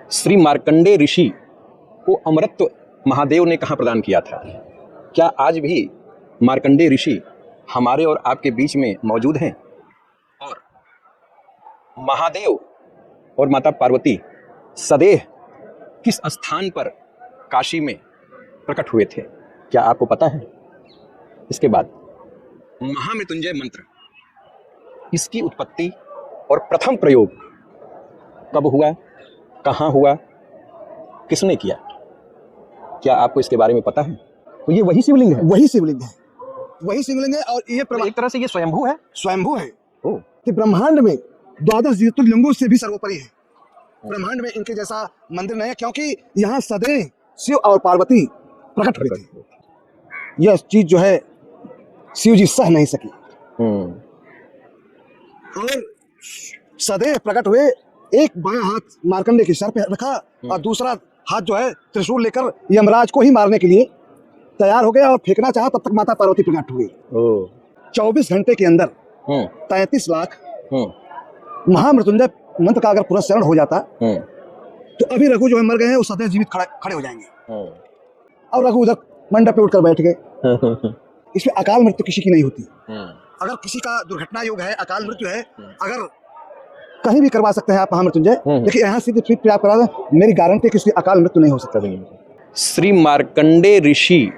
श्री मार्कंडेय ऋषि को अमरत्व महादेव ने कहाँ प्रदान किया था? क्या आज भी मार्कंडेय ऋषि हमारे और आपके बीच में मौजूद हैं? और महादेव और माता पार्वती सदैव किस स्थान पर काशी में प्रकट हुए थे? क्या आपको पता है? इसके बाद महामृत्युंजय मंत्र, इसकी उत्पत्ति और प्रथम प्रयोग कब हुआ, कहाँ हुआ, किसने किया? क्या आपको इसके बारे में पता है? तो ये वही शिवलिंग है। वही शिवलिंग है, वही शिवलिंग है। और ये एक तरह से ये स्वयंभू है। स्वयंभू है ओह, कि ब्रह्मांड में 12 ज्योतिर्लिंगों से भी सर्वोपरि है। ब्रह्मांड में इनके जैसा मंदिर नहीं है, क्योंकि यहाँ सदैव शिव और पार्वती प्रकट हुए थे। यह चीज जो है शिव जी सह नहीं सकी और सदैव प्रकट हुए। एक बायां हाथ मार्कंडेय के सर पे रखा और दूसरा हाथ जो है त्रिशूल लेकर यमराज को ही मारने के लिए तैयार हो गया और फेंकना चाहा, तब तक माता पार्वती प्रकट हुई। 24 घंटे के अंदर 33 लाख महामृत्युंजय मंत्र का अगर पुनस्चरण हो जाता तो अभी रघु जो है मर गए हैं, वो सदैव जीवित खड़े हो जाएंगे। और रघु उधर मंडप पे उठकर बैठ गए। इसमें अकाल मृत्यु किसी की नहीं होती। अगर किसी का दुर्घटना योग है, अकाल मृत्यु है, अगर कहीं भी करवा सकते हैं आप महामृत्युंजय, देखिए यहाँ सीधे फिट पे आप करा दें, मेरी गारंटी है कि इसकी अकाल मृत्यु नहीं हो सकता। श्री मार्कंडेय ऋषि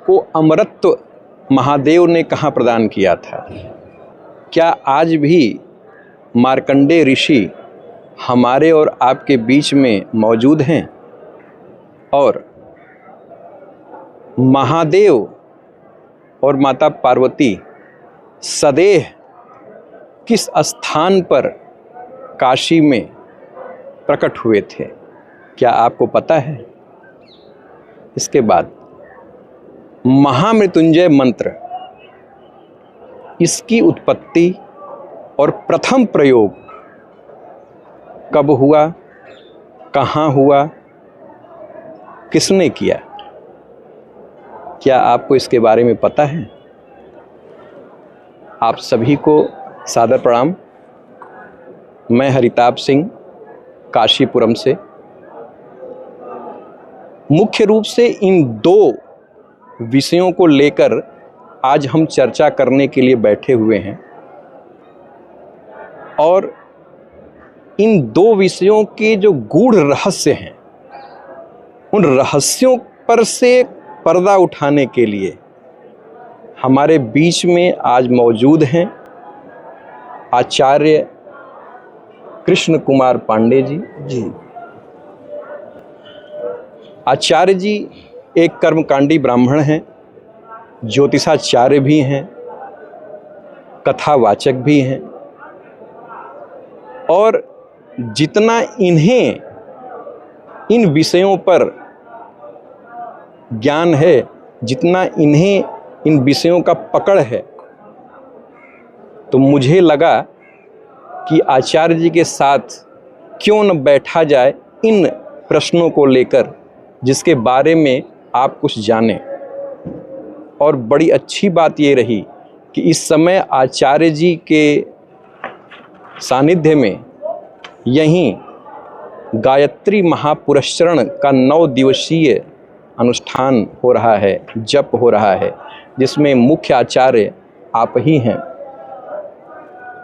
को अमरत्व महादेव ने कहाँ प्रदान किया था? क्या आज भी मार्कंडेय ऋषि हमारे और आपके बीच में मौजूद हैं? और महादेव और माता पार्वती सदैव किस स्थान पर काशी में प्रकट हुए थे? क्या आपको पता है? इसके बाद महामृत्युंजय मंत्र, इसकी उत्पत्ति और प्रथम प्रयोग कब हुआ, कहाँ हुआ, किसने किया? क्या आपको इसके बारे में पता है? आप सभी को सादर प्रणाम। मैं हरिताभ सिंह काशीपुरम से। मुख्य रूप से इन दो विषयों को लेकर आज हम चर्चा करने के लिए बैठे हुए हैं और इन दो विषयों के जो गूढ़ रहस्य हैं, उन रहस्यों पर से पर्दा उठाने के लिए हमारे बीच में आज मौजूद हैं आचार्य कृष्ण कुमार पांडे जी। आचार्य जी एक कर्मकांडी ब्राह्मण हैं, ज्योतिषाचार्य भी हैं, कथावाचक भी हैं और जितना इन्हें इन विषयों पर ज्ञान है, जितना इन्हें इन विषयों का पकड़ है, तो मुझे लगा कि आचार्य जी के साथ क्यों न बैठा जाए इन प्रश्नों को लेकर, जिसके बारे में आप कुछ जानें। और बड़ी अच्छी बात ये रही कि इस समय आचार्य जी के सानिध्य में यहीं गायत्री महापुरस्चरण का 9 दिवसीय अनुष्ठान हो रहा है, जप हो रहा है, जिसमें मुख्य आचार्य आप ही हैं।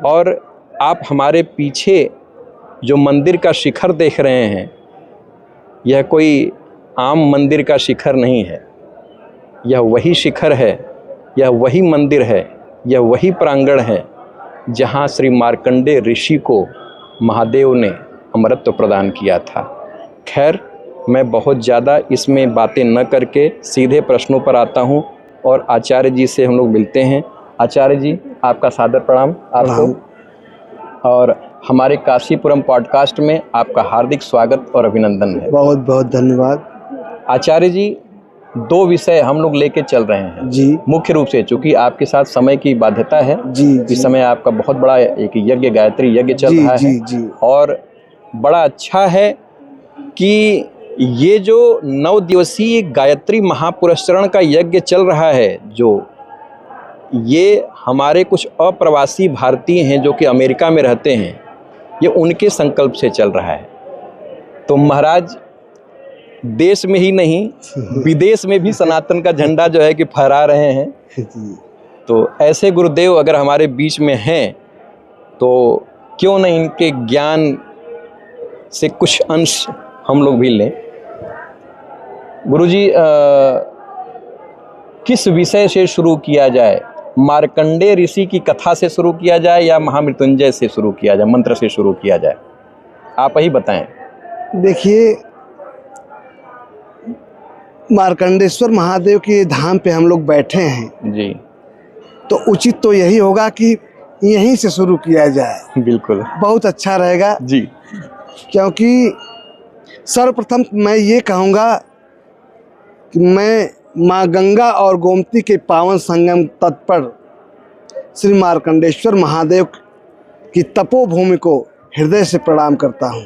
और आप हमारे पीछे जो मंदिर का शिखर देख रहे हैं, यह कोई आम मंदिर का शिखर नहीं है। यह वही शिखर है, यह वही मंदिर है, यह वही प्रांगण है जहाँ श्री मार्कंडेय ऋषि को महादेव ने अमरत्व प्रदान किया था। खैर, मैं बहुत ज़्यादा इसमें बातें न करके सीधे प्रश्नों पर आता हूँ और आचार्य जी से हम लोग मिलते हैं। आचार्य जी, आपका सादर प्रणाम आपको, और हमारे काशीपुरम पॉडकास्ट में आपका हार्दिक स्वागत और अभिनंदन है। बहुत बहुत धन्यवाद। आचार्य जी, 2 विषय हम लोग लेके चल रहे हैं जी। मुख्य रूप से चूंकि आपके साथ समय की बाध्यता है जी, इस समय आपका बहुत बड़ा एक यज्ञ, गायत्री यज्ञ चल रहा है जी। और बड़ा अच्छा है कि ये जो 9 दिवसीय गायत्री महापुरस्चरण का यज्ञ चल रहा है, जो ये हमारे कुछ अप्रवासी भारतीय हैं जो कि अमेरिका में रहते हैं, ये उनके संकल्प से चल रहा है। तो महाराज देश में ही नहीं विदेश में भी सनातन का झंडा जो है कि फहरा रहे हैं। तो ऐसे गुरुदेव अगर हमारे बीच में हैं तो क्यों नहीं इनके ज्ञान से कुछ अंश हम लोग भी लें। गुरुजी, किस विषय से शुरू किया जाए? मार्कंडेय ऋषि की कथा से शुरू किया जाए या महामृत्युंजय से शुरू किया जाए, मंत्र से शुरू किया जाए? आप ही बताएं। देखिए, मार्कंडेश्वर महादेव के धाम पे हम लोग बैठे हैं जी, तो उचित तो यही होगा कि यहीं से शुरू किया जाए। बिल्कुल, बहुत अच्छा रहेगा जी। क्योंकि सर्वप्रथम मैं ये कहूँगा कि मैं माँ गंगा और गोमती के पावन संगम तट पर श्री मार्कंडेश्वर महादेव की तपोभूमि को हृदय से प्रणाम करता हूँ।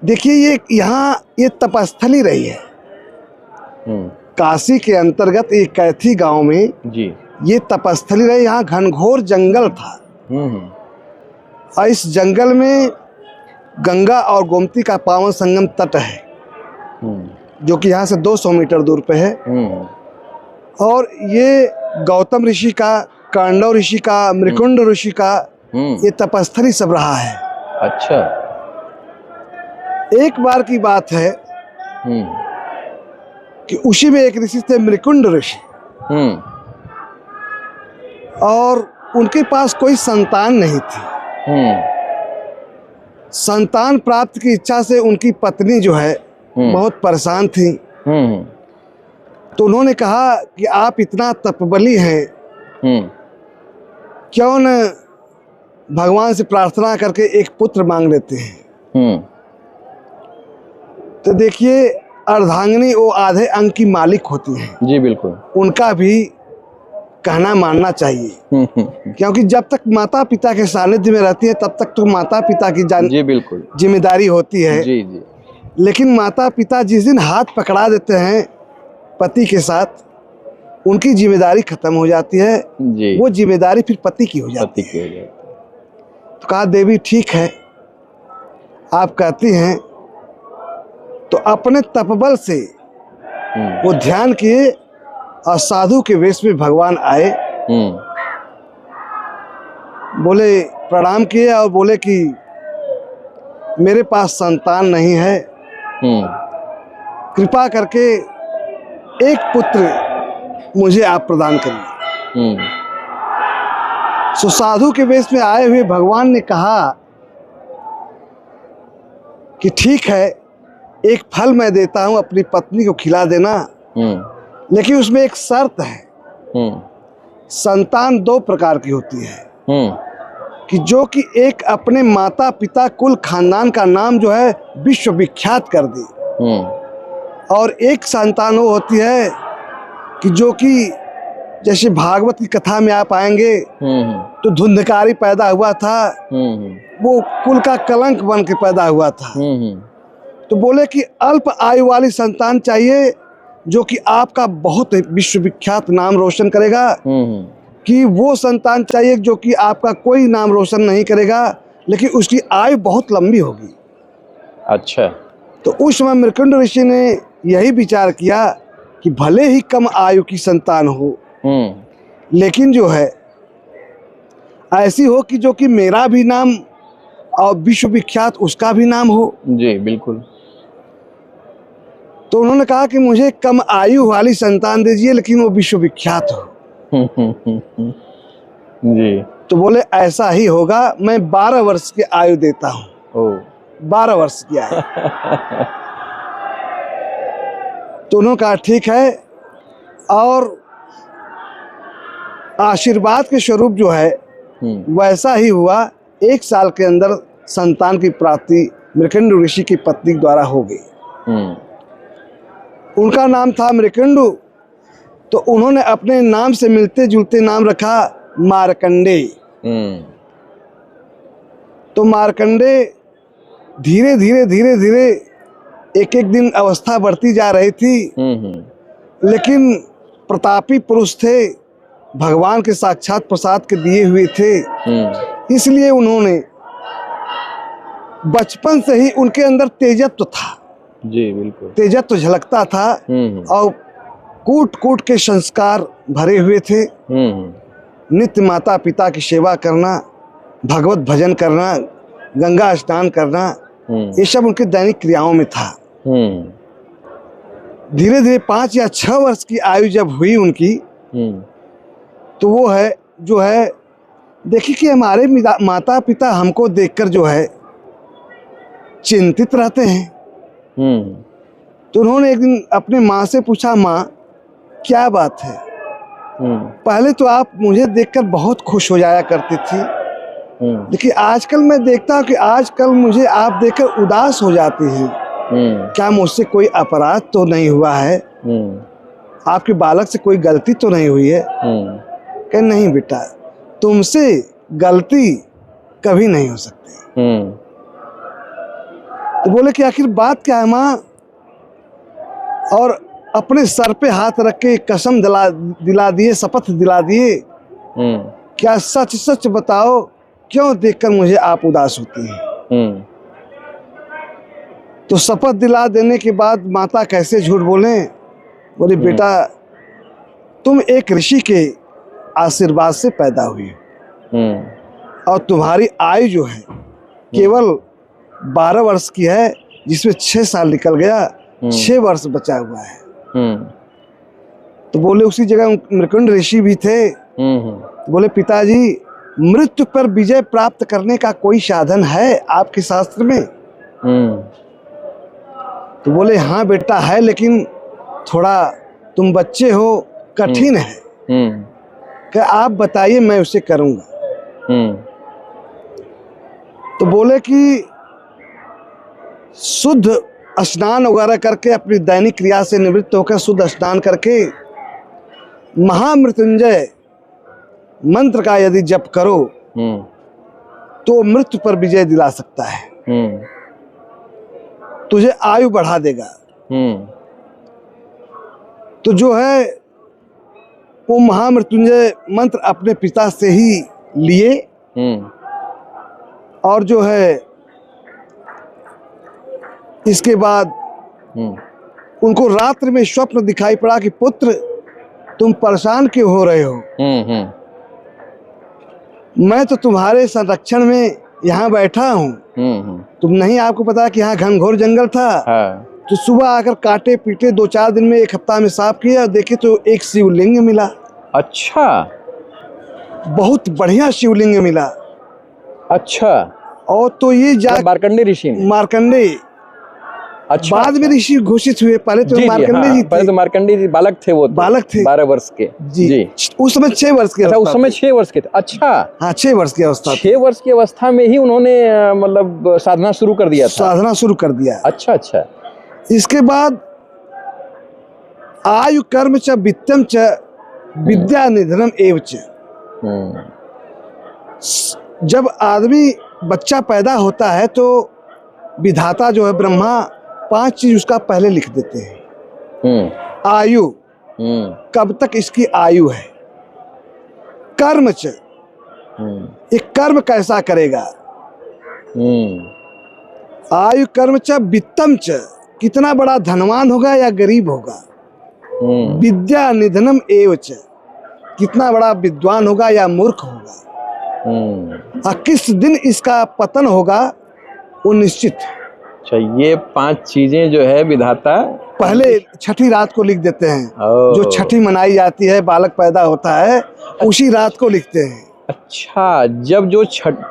देखिए, ये तपस्थली रही है। काशी के अंतर्गत एक कैथी गांव में जी ये तपस्थली रही। यहाँ घनघोर जंगल था और इस जंगल में गंगा और गोमती का पावन संगम तट है जो कि यहाँ से 200 मीटर दूर पे है। और ये गौतम ऋषि का, कांडव ऋषि का, मृकुंड ऋषि का ये तपस्थली सब रहा है। अच्छा। एक बार की बात है कि उसी में एक ऋषि थे, मृकुंड ऋषि, और उनके पास कोई संतान नहीं थी। संतान प्राप्त की इच्छा से उनकी पत्नी जो है बहुत परेशान थी। तो उन्होंने कहा कि आप इतना तपबली हैं, क्यों न भगवान से प्रार्थना करके एक पुत्र मांग लेते हैं। तो देखिए, अर्धांगिनी वो आधे अंग की मालिक होती हैं। जी बिल्कुल, उनका भी कहना मानना चाहिए क्योंकि जब तक माता पिता के सानिध्य में रहती है तब तक तो माता पिता की जी बिल्कुल जिम्मेदारी होती है। जी जी। लेकिन माता पिता जिस दिन हाथ पकड़ा देते हैं पति के साथ, उनकी जिम्मेदारी खत्म हो जाती है जी। वो जिम्मेदारी फिर पति की हो जाती है। तो कहा, देवी ठीक है, आप कहती हैं तो अपने तपबल से वो ध्यान किए और साधु के वेश में भगवान आए। बोले, प्रणाम किए और बोले कि मेरे पास संतान नहीं है, कृपा करके एक पुत्र मुझे आप प्रदान करिए। सो साधु के वेश में आए हुए भगवान ने कहा कि ठीक है, एक फल मैं देता हूं, अपनी पत्नी को खिला देना, लेकिन उसमें एक शर्त है। संतान 2 प्रकार की होती है कि जो कि एक अपने माता पिता कुल खानदान का नाम जो है विश्व विख्यात कर दे, और एक संतान वो होती है कि जो कि जैसे भागवत की कथा में आप आएंगे तो धुंधकारी पैदा हुआ था, वो कुल का कलंक बन के पैदा हुआ था। तो बोले कि अल्प आयु वाली संतान चाहिए जो कि आपका बहुत विश्वविख्यात नाम रोशन करेगा, कि वो संतान चाहिए जो कि आपका कोई नाम रोशन नहीं करेगा लेकिन उसकी आयु बहुत लंबी होगी। अच्छा। तो उस समय मृकुंड ऋषि ने यही विचार किया कि भले ही कम आयु की संतान हो लेकिन जो है ऐसी हो कि जो कि मेरा भी नाम और विश्वविख्यात उसका भी नाम हो। जी बिल्कुल। तो उन्होंने कहा कि मुझे कम आयु वाली संतान दीजिए लेकिन वो विश्वविख्यात हो। जी। तो बोले, ऐसा ही होगा, मैं 12 वर्ष की आयु देता हूँ। 12 वर्ष की आयु। तो उन्होंने कहा ठीक है, और आशीर्वाद के स्वरूप जो है वैसा ही हुआ। 1 साल के अंदर संतान की प्राप्ति मृकुंड ऋषि की पत्नी द्वारा हो गई। उनका नाम था मृकुंड, तो उन्होंने अपने नाम से मिलते जुलते नाम रखा मार्कंडेय। तो मार्कंडेय धीरे धीरे एक एक दिन अवस्था बढ़ती जा रही थी, लेकिन प्रतापी पुरुष थे, भगवान के साक्षात प्रसाद के दिए हुए थे, इसलिए उन्होंने बचपन से ही उनके अंदर तेजत्व था, जी बिल्कुल। तेजत्व झलकता था और कूट कूट के संस्कार भरे हुए थे। नित्य माता पिता की सेवा करना, भगवत भजन करना, गंगा स्नान करना, ये सब उनके दैनिक क्रियाओं में था। धीरे धीरे 5 या 6 वर्ष की आयु जब हुई उनकी, तो वो है जो है, देखिए कि हमारे माता पिता हमको देखकर जो है चिंतित रहते हैं। तो उन्होंने एक दिन अपने माँ से पूछा, माँ क्या बात है? पहले तो आप मुझे देखकर बहुत खुश हो जाया करती थी, लेकिन आजकल मैं देखता हूँ कि आजकल मुझे आप देखकर उदास हो जाती हैं। क्या मुझसे कोई अपराध तो नहीं हुआ है? आपके बालक से कोई गलती तो नहीं हुई है? कहे नहीं बेटा, तुमसे गलती कभी नहीं हो सकती। तो बोले कि आखिर बात क्या है माँ? और अपने सर पे हाथ रख के कसम दिला दिए, शपथ दिला दिए, क्या सच सच बताओ, क्यों देखकर मुझे आप उदास होती हैं? तो शपथ दिला देने के बाद माता कैसे झूठ बोले? बोले बेटा, तुम एक ऋषि के आशीर्वाद से पैदा हुई और तुम्हारी आयु जो है केवल 12 वर्ष की है, जिसमें 6 साल निकल गया, 6 वर्ष बचा हुआ है। तो बोले उसी जगह मृकुंड ऋषि भी थे। तो बोले पिताजी, मृत्यु पर विजय प्राप्त करने का कोई साधन है आपके शास्त्र में? तो बोले हाँ बेटा है, लेकिन थोड़ा तुम बच्चे हो, कठिन है। कि आप बताइए, मैं उसे करूंगा। तो बोले कि शुद्ध स्नान वगैरह करके, अपनी दैनिक क्रिया से निवृत्त होकर शुद्ध स्नान करके महामृत्युंजय मंत्र का यदि जप करो तो मृत्यु पर विजय दिला सकता है, तुझे आयु बढ़ा देगा। तो जो है वो महामृत्युंजय मंत्र अपने पिता से ही लिए और जो है इसके बाद उनको रात्रि में स्वप्न दिखाई पड़ा कि पुत्र तुम परेशान क्यों हो रहे हो? मैं तो तुम्हारे संरक्षण में यहाँ बैठा हूँ। तुम नहीं, आपको पता कि यहाँ घनघोर जंगल था। तो सुबह आकर काटे पीटे 2-4 दिन में, 1 हफ्ता में साफ किया, देखे तो एक शिवलिंग मिला। अच्छा, बहुत बढ़िया शिवलिंग मिला। अच्छा, और तो ये मार्कंडे ऋषि ने? मार्कंडे अच्छा, बाद में ऋषि घोषित हुए। पहले तो मार्कंडे जी थे। पहले तो मार्कंडे जी बालक थे, वो बालक थे 12 वर्ष के। जी। उस समय 6 वर्ष के। अच्छा, उस समय 6 वर्ष के थे। अच्छा हाँ, 6 वर्ष की अवस्था। 6 वर्ष की अवस्था में ही उन्होंने मतलब साधना शुरू कर दिया था? साधना शुरू कर दिया। अच्छा अच्छा। इसके बाद आयु कर्म च वित्तम च विद्या निधनम एव च। जब आदमी बच्चा पैदा होता है तो विधाता जो है ब्रह्मा 5 चीज उसका पहले लिख देते हैं। आयु, कब तक इसकी आयु है। कर्म च, एक कर्म कैसा करेगा। आयु कर्म च वित्तम च, कितना बड़ा धनवान होगा या गरीब होगा। विद्या निधनम एव च, कितना बड़ा विद्वान होगा या मूर्ख होगा। और किस दिन इसका पतन होगा वो निश्चित। अच्छा, ये 5 चीजें जो है विधाता पहले छठी रात को लिख देते हैं। जो छठी मनाई जाती है, बालक पैदा होता है, उसी रात को लिखते हैं। अच्छा, जब जो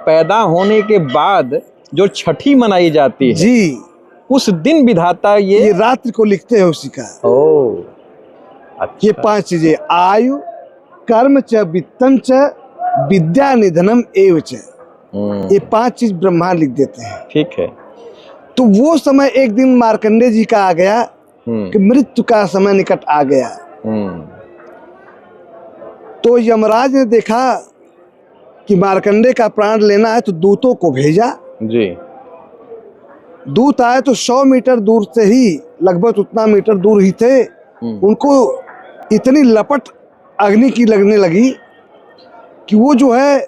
पैदा होने के बाद जो छठी मनाई जाती है जी, उस दिन विधाता ये रात्रि को लिखते हैं उसी का। अच्छा। ये 5 चीजें, आयु कर्म च वित्तम च विद्या निधनम एव च, ये 5 चीज ब्रह्मा लिख देते हैं। ठीक है। तो वो समय एक दिन मार्कंडे जी का आ गया कि मृत्यु का समय निकट आ गया। तो यमराज ने देखा कि मार्कंडे का प्राण लेना है, तो दूतों को भेजा। जी। दूत आए तो 100 मीटर दूर से ही, लगभग उतना मीटर दूर ही थे, उनको इतनी लपट अग्नि की लगने लगी कि वो जो है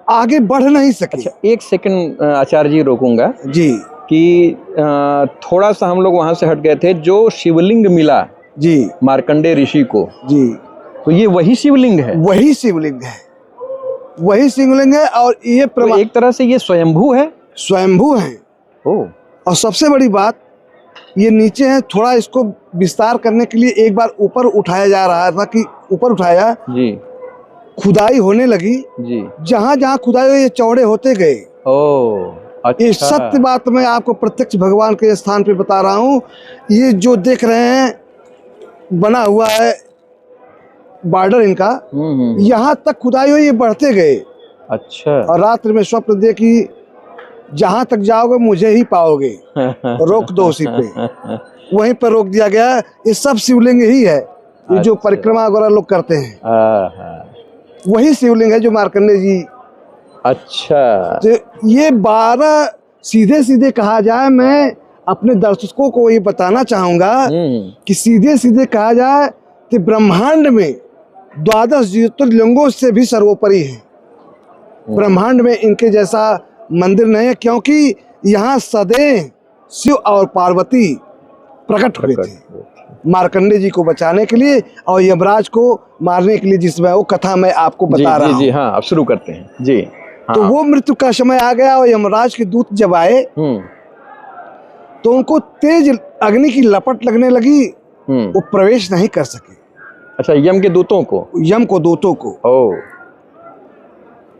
आगे बढ़ नहीं सके। अच्छा, एक सेकंड आचार्य जी रोकूंगा जी कि थोड़ा सा हम लोग वहां से हट गए थे। जो शिवलिंग मिला जी मार्कंडेय ऋषि को, जी, तो ये वही शिवलिंग है? वही शिवलिंग है, वही शिवलिंग है। और ये तो एक तरह से ये स्वयंभू है। स्वयंभू है। ओ, और सबसे बड़ी बात ये नीचे है, थोड़ा इसको विस्तार करने के लिए एक बार ऊपर उठाया जा रहा था कि ऊपर उठाया, जी खुदाई होने लगी। जी। जहां जहां खुदाई हुई ये चौड़े होते गए। ओ अच्छा। ये सत्य बात मैं आपको प्रत्यक्ष भगवान के स्थान पे बता रहा हूँ। ये जो देख रहे हैं बना हुआ है बॉर्डर इनका, यहाँ तक खुदाई हुई, ये बढ़ते गए। अच्छा। और रात्रि में स्वप्न देखी, जहां तक जाओगे मुझे ही पाओगे, रोक दो उसी पे। वहीं पर रोक दिया गया। ये सब शिवलिंग ही है, ये जो अच्छा। परिक्रमा वगैरह लोग करते हैं, आहा। वही शिवलिंग है जो मार्कंडेय जी। अच्छा। तो ये 12 सीधे सीधे कहा जाए, मैं अपने दर्शकों को ये बताना चाहूंगा कि सीधे सीधे कहा जाए कि ब्रह्मांड में 12 ज्योतिर्लिंगों से भी सर्वोपरि है। ब्रह्मांड में इनके जैसा मंदिर नहीं है, क्योंकि यहाँ सदैव शिव और पार्वती प्रकट हुए थे मार्कंडेय जी को बचाने के लिए और यमराज को मारने के लिए, जिसमें वो कथा मैं आपको बता रहा हूँ। जी हाँ, अब शुरू करते हैं जी। हाँ। तो वो मृत्यु का समय आ गया और यमराज के दूत जब आए तो उनको तेज अग्नि की लपट लगने लगी, वो प्रवेश नहीं कर सके। अच्छा, यम के दूतों को? यम को दूतों को। ओ।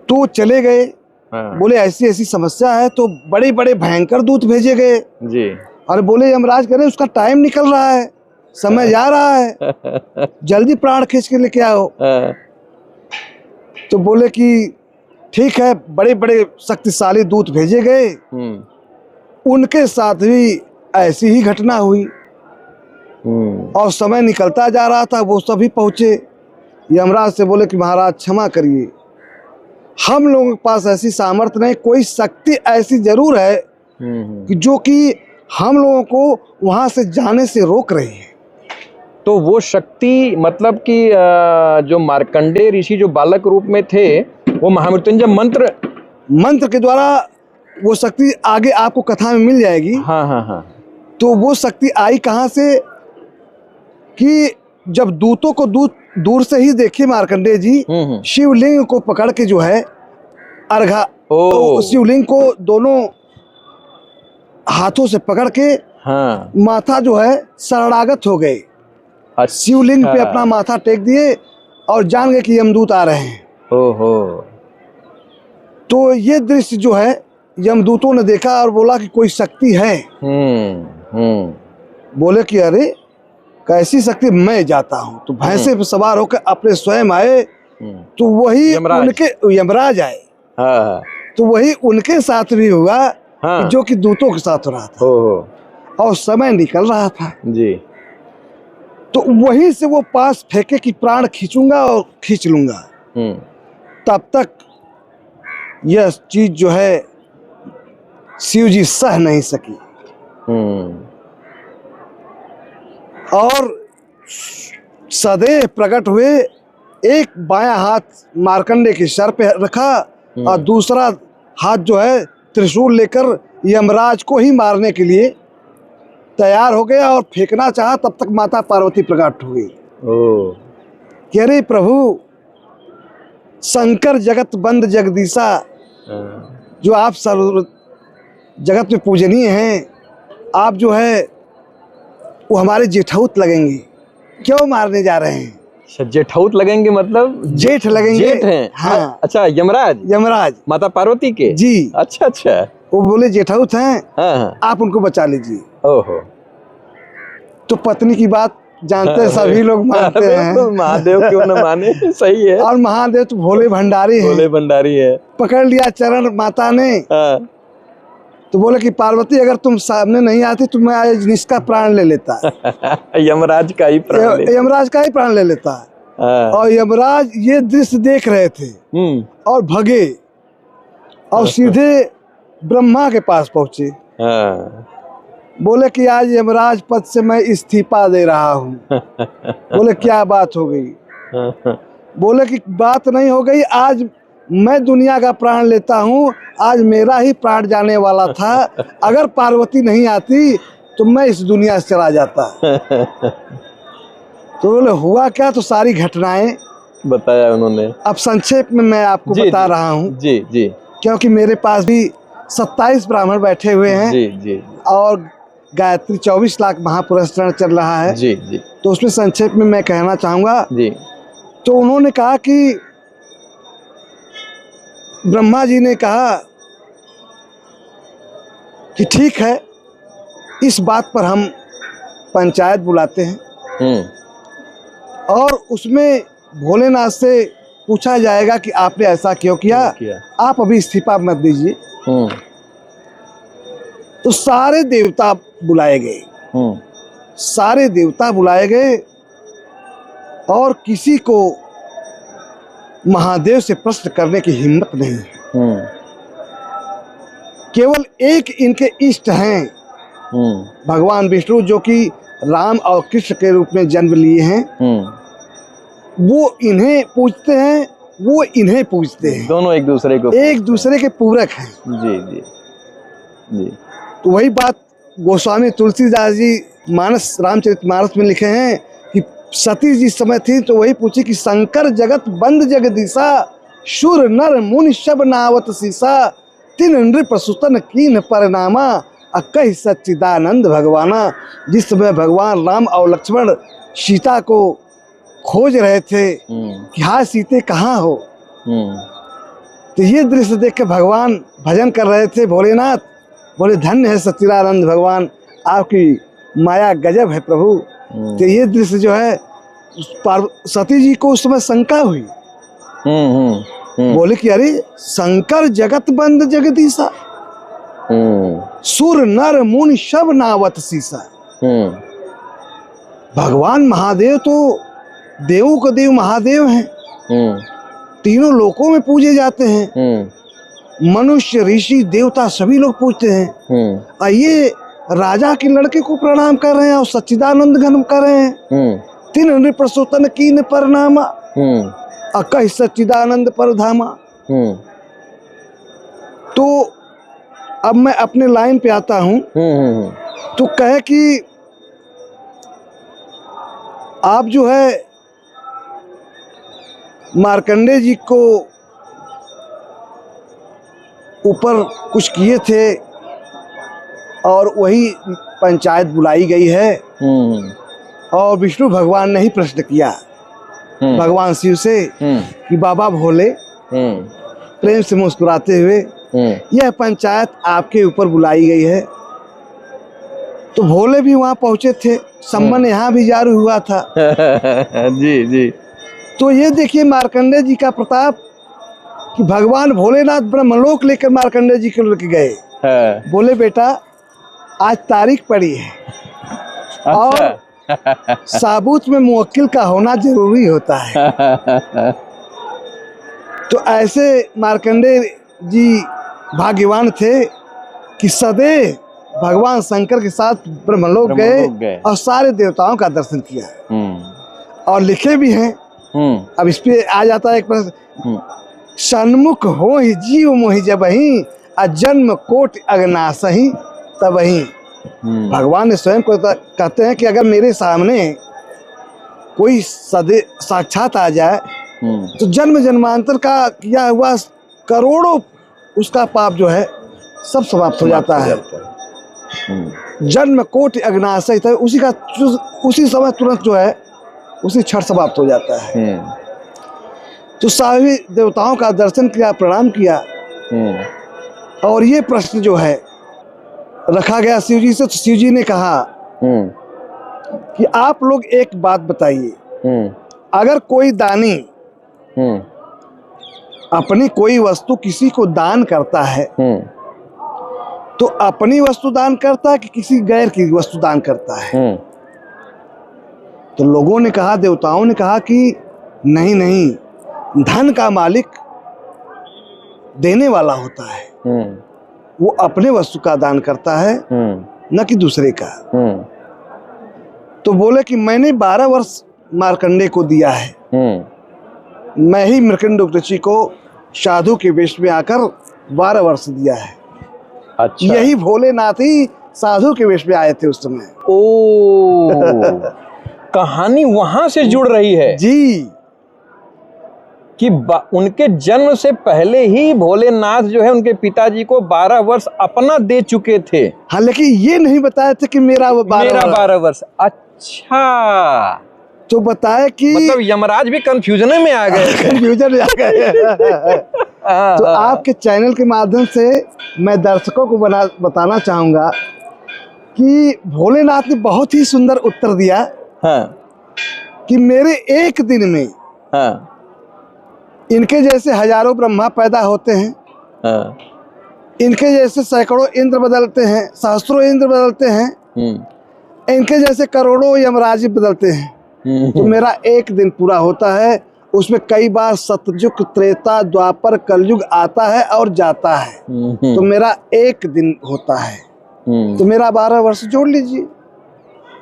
तो चले गए। हाँ। बोले ऐसी ऐसी समस्या है, तो बड़े बड़े भयंकर दूत भेजे गए। जी। और बोले यमराज कह रहे उसका टाइम निकल रहा है, समय जा रहा है, जल्दी प्राण खींच के लेके आओ। तो बोले कि ठीक है। बड़े बड़े शक्तिशाली दूत भेजे गए। उनके साथ भी ऐसी ही घटना हुई और समय निकलता जा रहा था। वो सभी पहुंचे। यमराज से बोले कि महाराज क्षमा करिए, हम लोगों के पास ऐसी सामर्थ्य नहीं, कोई शक्ति ऐसी जरूर है कि जो कि हम लोगों को वहां से जाने से रोक रही है। तो वो शक्ति मतलब कि जो मार्कंडेय ऋषि जो बालक रूप में थे, वो महामृत्युंजय मंत्र के द्वारा वो शक्ति आगे आपको कथा में मिल जाएगी। हाँ हाँ हाँ। तो वो शक्ति आई कहाँ से कि जब दूतों को दूर से ही देखे मार्कंडेय जी, शिवलिंग को पकड़ के जो है अर्घा, तो शिवलिंग को दोनों हाथों से पकड़ के हाँ। माथा जो है शरणागत हो गए। शिवलिंग पे अपना माथा टेक दिए और जान गए कि यमदूत आ रहे हैं। ओहो। तो ये दृश्य जो है यमदूतों ने देखा और बोला कि कोई शक्ति है। बोले कि अरे कैसी शक्ति, मैं जाता हूँ। तो भैंसे पे सवार होकर अपने स्वयं आए। तो वही उनके यमराज आए। हाँ। तो वही उनके साथ भी हुआ। हाँ। जो कि दूतों के साथ हो रहा था। और समय निकल रहा था जी। तो वहीं से वो पास फेंके कि प्राण खींचूंगा और खींच लूंगा। तब तक यह चीज जो है शिव जी सह नहीं सकी और सदैव प्रकट हुए। एक बायां हाथ मार्कंडेय के सर पे रखा और दूसरा हाथ जो है त्रिशूल लेकर यमराज को ही मारने के लिए तैयार हो गया और फेंकना चाहा। तब तक माता पार्वती प्रकट हो गई। कह रही प्रभु शंकर जगत बंद जगदीशा, जो आप सर्व जगत में पूजनीय हैं, आप जो है वो हमारे जेठौत लगेंगे, क्यों मारने जा रहे हैं? जेठौत लगेंगे मतलब जेठ लगेंगे। जेठ हैं? हाँ। अच्छा, यमराज माता पार्वती के? जी। अच्छा अच्छा। वो बोले जेठौत हैं। हाँ। आप उनको बचा लीजिए। ओहो। तो पत्नी की बात जानते हैं, सभी लोग मानते हैं। महादेव क्यों न माने, सही है। और महादेव तो भोले भंडारी हैं। भोले भंडारी है। पकड़ लिया चरण माता ने। तो बोले कि पार्वती अगर तुम सामने नहीं आती तो मैं आज इसका प्राण ले लेता। यमराज का ही प्राण ले लेता। और यमराज ये दृश्य देख रहे थे और भगे और सीधे ब्रह्मा के पास पहुंचे। बोले कि आज यमराज पद से मैं इस्तीफा दे रहा हूँ। बोले क्या बात हो गई? बोले कि बात नहीं हो गई, आज मैं दुनिया का प्राण लेता हूँ, आज मेरा ही प्राण जाने वाला था। अगर पार्वती नहीं आती तो मैं इस दुनिया से चला जाता। तो बोले हुआ क्या, तो सारी घटनाएं बताया उन्होंने। अब संक्षेप में मैं आपको बता रहा हूँ, जी जी, क्योंकि मेरे पास भी 27 ब्राह्मण बैठे हुए हैं। जी जी, और गायत्री 24 लाख महापुरस्कार चल रहा है। जी जी, तो उसमें संक्षेप में मैं कहना चाहूँगा। जी, तो उन्होंने कहा कि ब्रह्मा जी ने कहा कि ठीक है, इस बात पर हम पंचायत बुलाते हैं और उसमें भोलेनाथ से पूछा जाएगा कि आपने ऐसा क्यों किया, आप अभी इस्तीफा मत दीजिए। तो सारे देवता बुलाए गए, सारे देवता बुलाए गए और किसी को महादेव से प्रश्न करने की हिम्मत नहीं है। केवल एक इनके इष्ट हैं, भगवान विष्णु, जो कि राम और कृष्ण के रूप में जन्म लिए हैं। वो इन्हें पूजते हैं, वो इन्हें पूजते हैं, दोनों एक दूसरे के पूरक हैं। जी जी जी। तो वही बात गोस्वामी तुलसीदास जी रामचरितमानस में लिखे हैं कि सती जिस समय थी तो वही पूछी कि शंकर जगत बंद जगदीशा, शुर नर मुनि शब नावत सीसा, तीन नृप सुतन कीन परनामा, अकहि सच्चिदानंद भगवाना। जिस समय भगवान राम और लक्ष्मण सीता को खोज रहे थे कि हाँ सीते कहाँ हो, तो ये दृश्य देख के भगवान भजन कर रहे थे। भोलेनाथ बोले धन्य है सच्चिदानंद भगवान, आपकी माया गजब है प्रभु। तो ये दृश्य जो है, सती जी को उस समय शंका हुई। बोले कि अरे शंकर जगत बंद जगदीशा, सुर नर मुनि शब नावत सीसा। भगवान महादेव तो देवों का देव महादेव हैं, तीनों लोकों में पूजे जाते हैं। मनुष्य ऋषि देवता सभी लोग पूजते हैं। और ये राजा के लड़के को प्रणाम कर रहे हैं और सच्चिदानंद घन कर रहे हैं। तीन नृप सुतन कीन परनामा, अकहि सच्चिदानंद परधामा। तो अब मैं अपने लाइन पे आता हूँ। तो कहे कि आप जो है मार्कंडे जी को ऊपर कुछ किए थे और वही पंचायत बुलाई गई है। और विष्णु भगवान ने ही प्रश्न किया भगवान शिव से कि बाबा भोले, प्रेम से मुस्कुराते हुए, यह पंचायत आपके ऊपर बुलाई गई है। तो भोले भी वहां पहुंचे थे, सम्मन यहाँ भी जारी हुआ था। जी जी। तो ये देखिए मार्कंडे जी का प्रताप कि भगवान भोलेनाथ ब्रह्मलोक लेकर मार्कंडे जी को लेकर गए। बोले बेटा आज तारीख पड़ी है और साबूत में मुवक्किल का होना जरूरी होता है। तो ऐसे मार्कंडे जी भाग्यवान थे कि सदैव भगवान शंकर के साथ ब्रह्मलोक गए और सारे देवताओं का दर्शन किया। और लिखे भी हैं। अब इस पे आ जाता है एक प्रश्न, सन्मुख हो ही जीव मोहि जबहि, अजन्म कोट अगनासहि तबहि। भगवान ने स्वयं को कहते हैं कि अगर मेरे सामने कोई साक्षात आ जाए तो जन्म जन्मांतर का किया हुआ करोड़ों उसका पाप जो है सब समाप्त हो जाता है। जन्म कोटि अग्नाशय, उसी समय तुरंत जो है उसी क्षण समाप्त हो जाता है। तो सभी देवताओं का दर्शन किया, प्रणाम किया। और ये प्रश्न जो है रखा गया शिव जी से। तो शिव जी ने कहा कि आप लोग एक बात बताइए, अगर कोई दानी अपनी कोई वस्तु किसी को दान करता है तो अपनी वस्तु दान करता है कि किसी गैर की वस्तु दान करता है? तो लोगों ने कहा, देवताओं ने कहा कि नहीं नहीं, धन का मालिक देने वाला होता है, वो अपने वस्तु का दान करता है न कि दूसरे का। तो बोले कि मैंने 12 वर्ष मार्कंडे को दिया है, मैं ही मृकंड ऋषि को साधु के वेश में आकर 12 वर्ष दिया है। अच्छा। यही भोलेनाथ ही साधु के वेश में आए थे उस समय। ओ कहानी वहां से जुड़ रही है जी, कि उनके जन्म से पहले ही भोलेनाथ जो है उनके पिताजी को 12 वर्ष अपना दे चुके थे। हाँ, लेकिन ये नहीं बताया था कि मेरा वो 12 वर्ष। अच्छा, तो बताया कि मतलब यमराज भी कंफ्यूजन में आ गए। कंफ्यूजन में आ गए। तो आपके चैनल के माध्यम से मैं दर्शकों को बताना चाहूंगा कि भोलेनाथ ने बहुत ही सुंदर उत्तर दिया। हाँ। कि मेरे एक दिन में हाँ। इनके जैसे हजारों ब्रह्मा पैदा होते हैं। हाँ। इनके जैसे सैकड़ों इंद्र बदलते हैं, सहस्त्रों इंद्र बदलते हैं। इनके जैसे करोड़ों यमराज बदलते हैं। तो मेरा एक दिन पूरा होता है, उसमें कई बार सतयुग, त्रेता, द्वापर, कलयुग आता है और जाता है। तो मेरा एक दिन होता है। तो मेरा 12 वर्ष जोड़ लीजिए।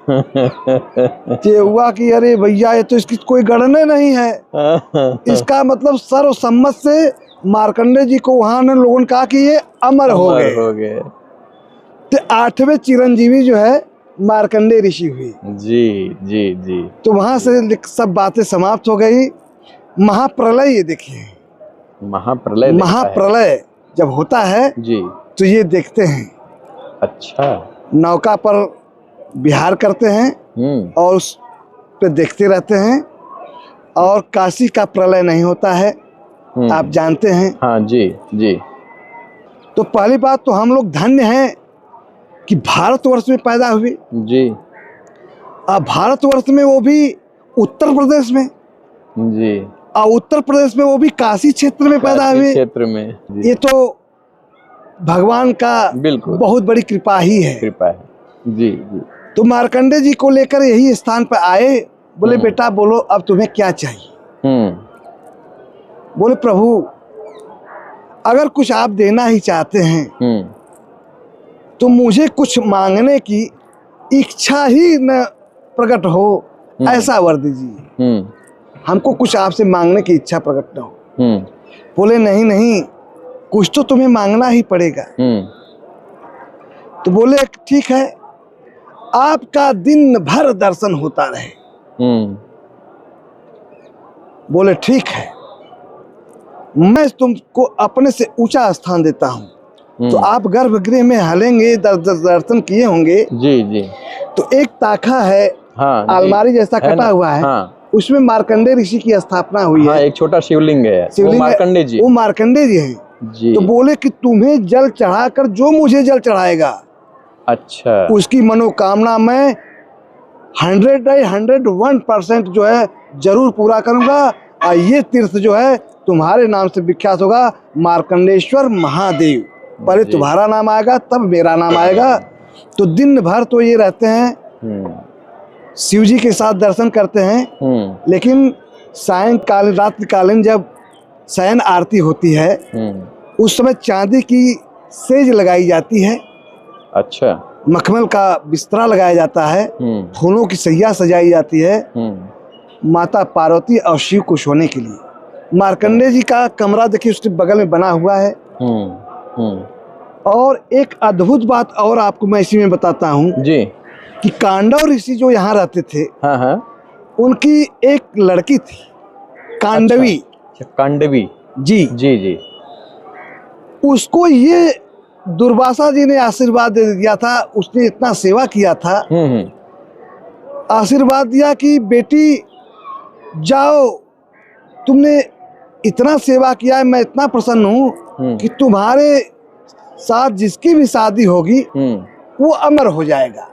ये हुआ कि अरे भैया ये तो इसकी कोई गणना नहीं है। इसका मतलब सर्वसम्मत से मार्कंडे जी को वहां ने लोगों ने कहा कि ये अमर हो गए। तो 8वें चिरंजीवी जो है मार्कंडे ऋषि हुए। जी जी जी। तो वहां से सब बातें समाप्त हो गई। महाप्रलय, ये देखिए महाप्रलय जब होता है जी, तो ये देखते हैं। अच्छा। नौका पर विहार करते हैं और उस पे देखते रहते हैं। और काशी का प्रलय नहीं होता है, आप जानते हैं। हाँ जी जी। तो पहली बात तो हम लोग धन्य हैं कि भारतवर्ष में पैदा हुए जी। अब भारतवर्ष में वो भी उत्तर प्रदेश में जी, और उत्तर प्रदेश में वो भी काशी क्षेत्र में पैदा हुए। क्षेत्र में ये तो भगवान का बिल्कुल बहुत बड़ी कृपा ही है। कृपा है। जी जी। तो मार्कंडे जी को लेकर यही स्थान पर आए। बोले बेटा बोलो अब तुम्हें क्या चाहिए। बोले प्रभु अगर कुछ आप देना ही चाहते हैं तो मुझे कुछ मांगने की इच्छा ही न प्रकट हो, ऐसा वर दीजिए। हमको कुछ आपसे मांगने की इच्छा प्रकट न हो। बोले नहीं नहीं, कुछ तो तुम्हें मांगना ही पड़ेगा। तो बोले ठीक है, आपका दिन भर दर्शन होता रहे। बोले ठीक है, मैं तुमको अपने से ऊंचा स्थान देता हूँ। तो आप गर्भगृह में हलेंगे, दर्शन किए होंगे। जी जी। तो एक ताखा है, हाँ, अलमारी जैसा कटा हुआ है। हाँ। उसमें मार्कंडे ऋषि की स्थापना हुई है। एक छोटा शिवलिंग है, वो मार्कंडे जी। वो मार्कंडे जी हैं। जी। तो बोले कि तुम्हें जल चढ़ाकर जो मुझे जल चढ़ाएगा, अच्छा, उसकी मनोकामना मैं 101% जो है जरूर पूरा करूंगा। और ये तीर्थ जो है तुम्हारे नाम से विख्यात होगा, मार्कंडेश्वर महादेव। पहले तुम्हारा नाम आएगा तब मेरा नाम आएगा। तो दिन भर तो ये रहते हैं, शिव जी के साथ दर्शन करते हैं। लेकिन सायंकालीन, रात्रिकालीन जब शयन आरती होती है, उस समय चांदी की सेज लगाई जाती है। अच्छा। मखमल का बिस्तरा लगाया जाता है, फूलों की सैया सजाई जाती है माता पार्वती और शिव को सोने के लिए। मार्कंडे जी का कमरा देखिए उसके बगल में बना हुआ है। और एक अद्भुत बात और आपको मैं इसी में बताता हूँ जी, कि कांडव ऋषि जो यहाँ रहते थे, उनकी एक लड़की थी कांडवी। अच्छा, कांडवी जी जी जी। उसको ये दुर्वासा जी ने आशीर्वाद दे दिया था। उसने इतना सेवा किया था, आशीर्वाद दिया कि बेटी जाओ, तुमने इतना सेवा किया है, मैं इतना प्रसन्न हूँ कि तुम्हारे साथ जिसकी भी शादी होगी वो अमर हो जाएगा।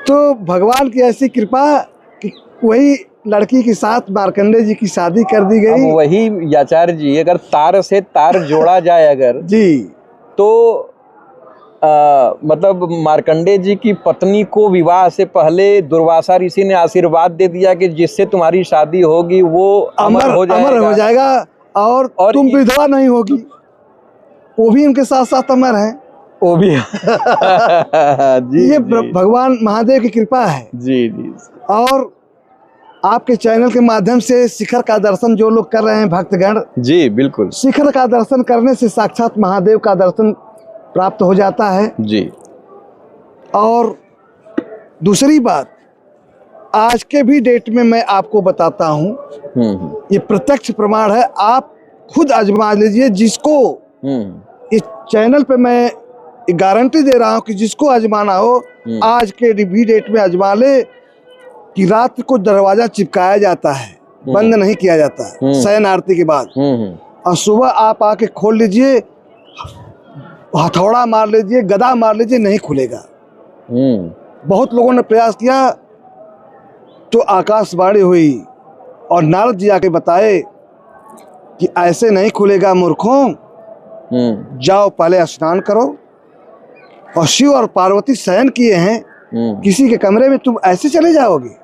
तो भगवान की ऐसी कृपा कि वही लड़की के साथ मार्कंडे जी की शादी कर दी गई। अब वही आचार्य जी, अगर तार से तार जोड़ा जाए अगर जी, तो मतलब मार्कंडे जी की पत्नी को विवाह से पहले दुर्वासा ऋषि ने आशीर्वाद दे दिया कि जिससे तुम्हारी शादी होगी वो अमर हो जाएगा और तुम विधवा नहीं होगी। वो भी उनके साथ साथ अमर हैं। वो भी जी, ये भगवान महादेव की कृपा है। जी जी। और आपके चैनल के माध्यम से शिखर का दर्शन जो लोग कर रहे हैं भक्तगण, जी बिल्कुल शिखर का दर्शन करने से साक्षात महादेव का दर्शन प्राप्त हो जाता है। जी। और दूसरी बात, आज के भी डेट में मैं आपको बताता हूँ, ये प्रत्यक्ष प्रमाण है, आप खुद आजमा लीजिए। जिसको इस चैनल पे मैं गारंटी दे रहा हूँ कि जिसको आजमाना हो, आज के भी डेट में आजमा ले कि रात को दरवाजा चिपकाया जाता है, बंद नहीं किया जाता है शयन आरती के बाद, और सुबह आप आके खोल लीजिए, हथौड़ा मार लीजिए, गदा मार लीजिए, नहीं खुलेगा। बहुत लोगों ने प्रयास किया तो आकाशवाणी हुई और नारद जी आके बताए कि ऐसे नहीं खुलेगा मूर्खों, जाओ पहले स्नान करो। और शिव और पार्वती शयन किए हैं, किसी के कमरे में तुम ऐसे चले जाओगे?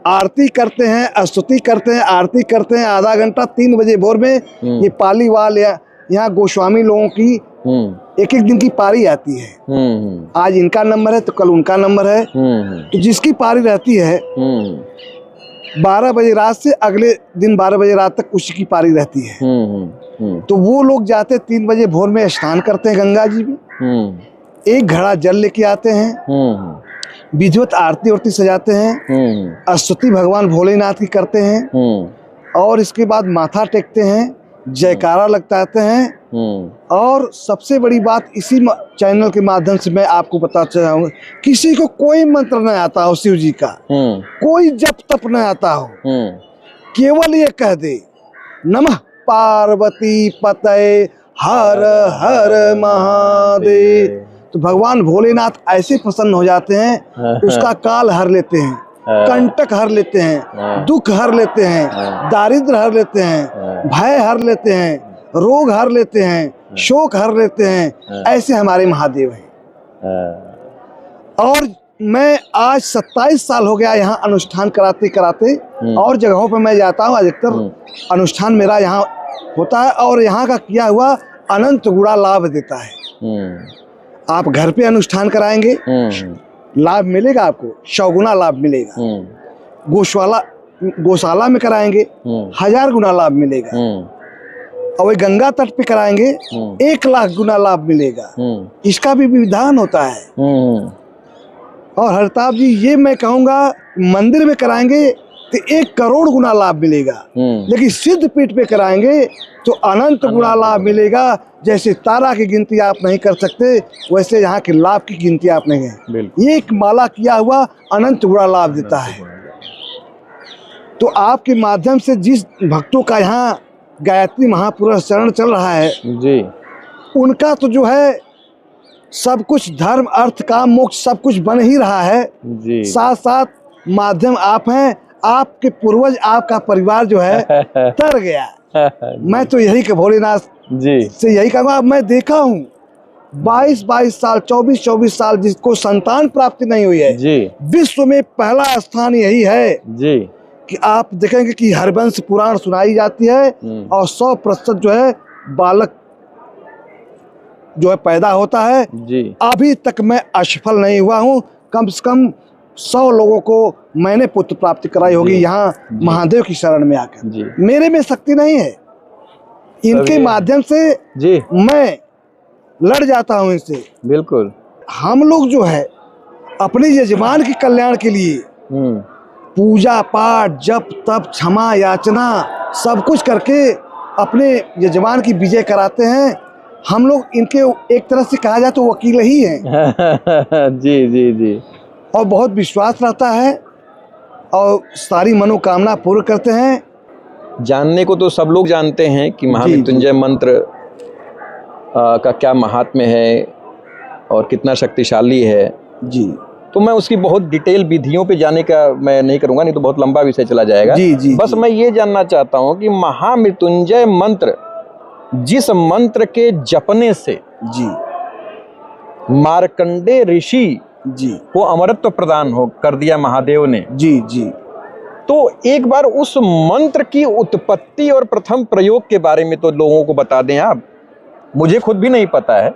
आरती करते हैं, स्तुति करते हैं, आरती करते हैं आधा घंटा, 3 बजे भोर में ये पालीवाल या यहाँ गोस्वामी लोगों की एक एक दिन की पारी आती है। आज इनका नंबर है तो कल उनका नंबर है, तो जिसकी पारी रहती है 12 बजे रात से अगले दिन 12 बजे रात तक उसी की पारी रहती है। तो वो लोग जाते 3 बजे भोर में स्नान करते हैं गंगा जी में, 1 घड़ा जल लेके आते हैं, विधिवत आरती उरती सजाते हैं, स्तुति भगवान भोलेनाथ की करते हैं, और इसके बाद माथा टेकते हैं, जयकारा लगताते हैं। और सबसे बड़ी बात, इसी चैनल के माध्यम से मैं आपको बताना चाहूँगा, किसी को कोई मंत्र न आता हो शिव जी का, कोई जप तप न आता हो, केवल ये कह दे नमः पार्वती पतये हर हर महादेव, तो भगवान भोलेनाथ ऐसे प्रसन्न हो जाते हैं, उसका काल हर लेते हैं, कंटक हर लेते हैं, दुख हर लेते हैं, दारिद्र हर लेते हैं, भय हर लेते हैं, रोग हर लेते हैं, शोक हर लेते हैं। ऐसे हमारे महादेव हैं। और मैं आज 27 साल हो गया यहाँ अनुष्ठान कराते कराते, और जगहों पर मैं जाता हूँ, अधिकतर अनुष्ठान मेरा यहाँ होता है, और यहाँ का किया हुआ अनंत गुणा लाभ देता है। आप घर पे अनुष्ठान कराएंगे, लाभ मिलेगा आपको, 100 गुना लाभ मिलेगा। गौशाला में कराएंगे 1000 गुना लाभ मिलेगा, और वही गंगा तट पे कराएंगे 1 लाख गुना लाभ मिलेगा। इसका भी विधान होता है। और हरताप जी, ये मैं कहूँगा, मंदिर में कराएंगे तो 1 करोड़ गुना लाभ मिलेगा, लेकिन सिद्ध पीठ पे कराएंगे तो अनंत गुना लाभ मिलेगा। जैसे तारा की गिनती आप नहीं कर सकते, वैसे यहाँ के लाभ की गिनती आप नहीं है। एक माला किया हुआ अनंत गुना लाभ देता है। तो आपके माध्यम से जिस भक्तों का यहाँ गायत्री महापुरुष चरण चल रहा है जी, उनका तो जो है सब कुछ, धर्म अर्थ काम मोक्ष सब कुछ बन ही रहा है जी। साथ साथ माध्यम आप हैं, आपके पूर्वज, आपका परिवार जो है तर गया। मैं तो यही के भोलेनाथ जी से यही कहूँगा। मैं देखा हूँ 22-22 साल, 24-24 साल जिसको संतान प्राप्ति नहीं हुई है जी, विश्व में पहला स्थान यही है जी, कि आप देखेंगे कि हरवंश पुराण सुनाई जाती है, और 100% जो है बालक जो है पैदा होता है जी। अभी तक मैं असफल नहीं हुआ हूँ, कम से कम 100 लोगों को मैंने पुत्र प्राप्ति कराई होगी यहाँ महादेव की शरण में आकर। मेरे में शक्ति नहीं है, इनके माध्यम से जी मैं लड़ जाता हूँ इनसे। बिल्कुल, हम लोग जो है अपने यजमान के कल्याण के लिए पूजा पाठ, जप तप, क्षमा याचना सब कुछ करके अपने यजमान की विजय कराते हैं। हम लोग इनके एक तरह से कहा जाए तो वकील ही हैं। जी जी जी। और बहुत विश्वास रहता है और सारी मनोकामना पूर्ण करते हैं। जानने को तो सब लोग जानते हैं कि महामृत्युंजय मंत्र का क्या महात्म्य है और कितना शक्तिशाली है जी। तो मैं उसकी बहुत डिटेल विधियों पे जाने का मैं नहीं करूंगा, नहीं तो बहुत लंबा विषय चला जाएगा जी, जी, बस जी। मैं ये जानना चाहता हूँ कि महामृत्युंजय मंत्र, जिस मंत्र के जपने से जी मार्कंडे ऋषि जी को अमरत्व प्रदान हो कर दिया महादेव ने जी जी, तो एक बार उस मंत्र की उत्पत्ति और प्रथम प्रयोग के बारे में तो लोगों को बता दें आप। मुझे खुद भी नहीं पता है,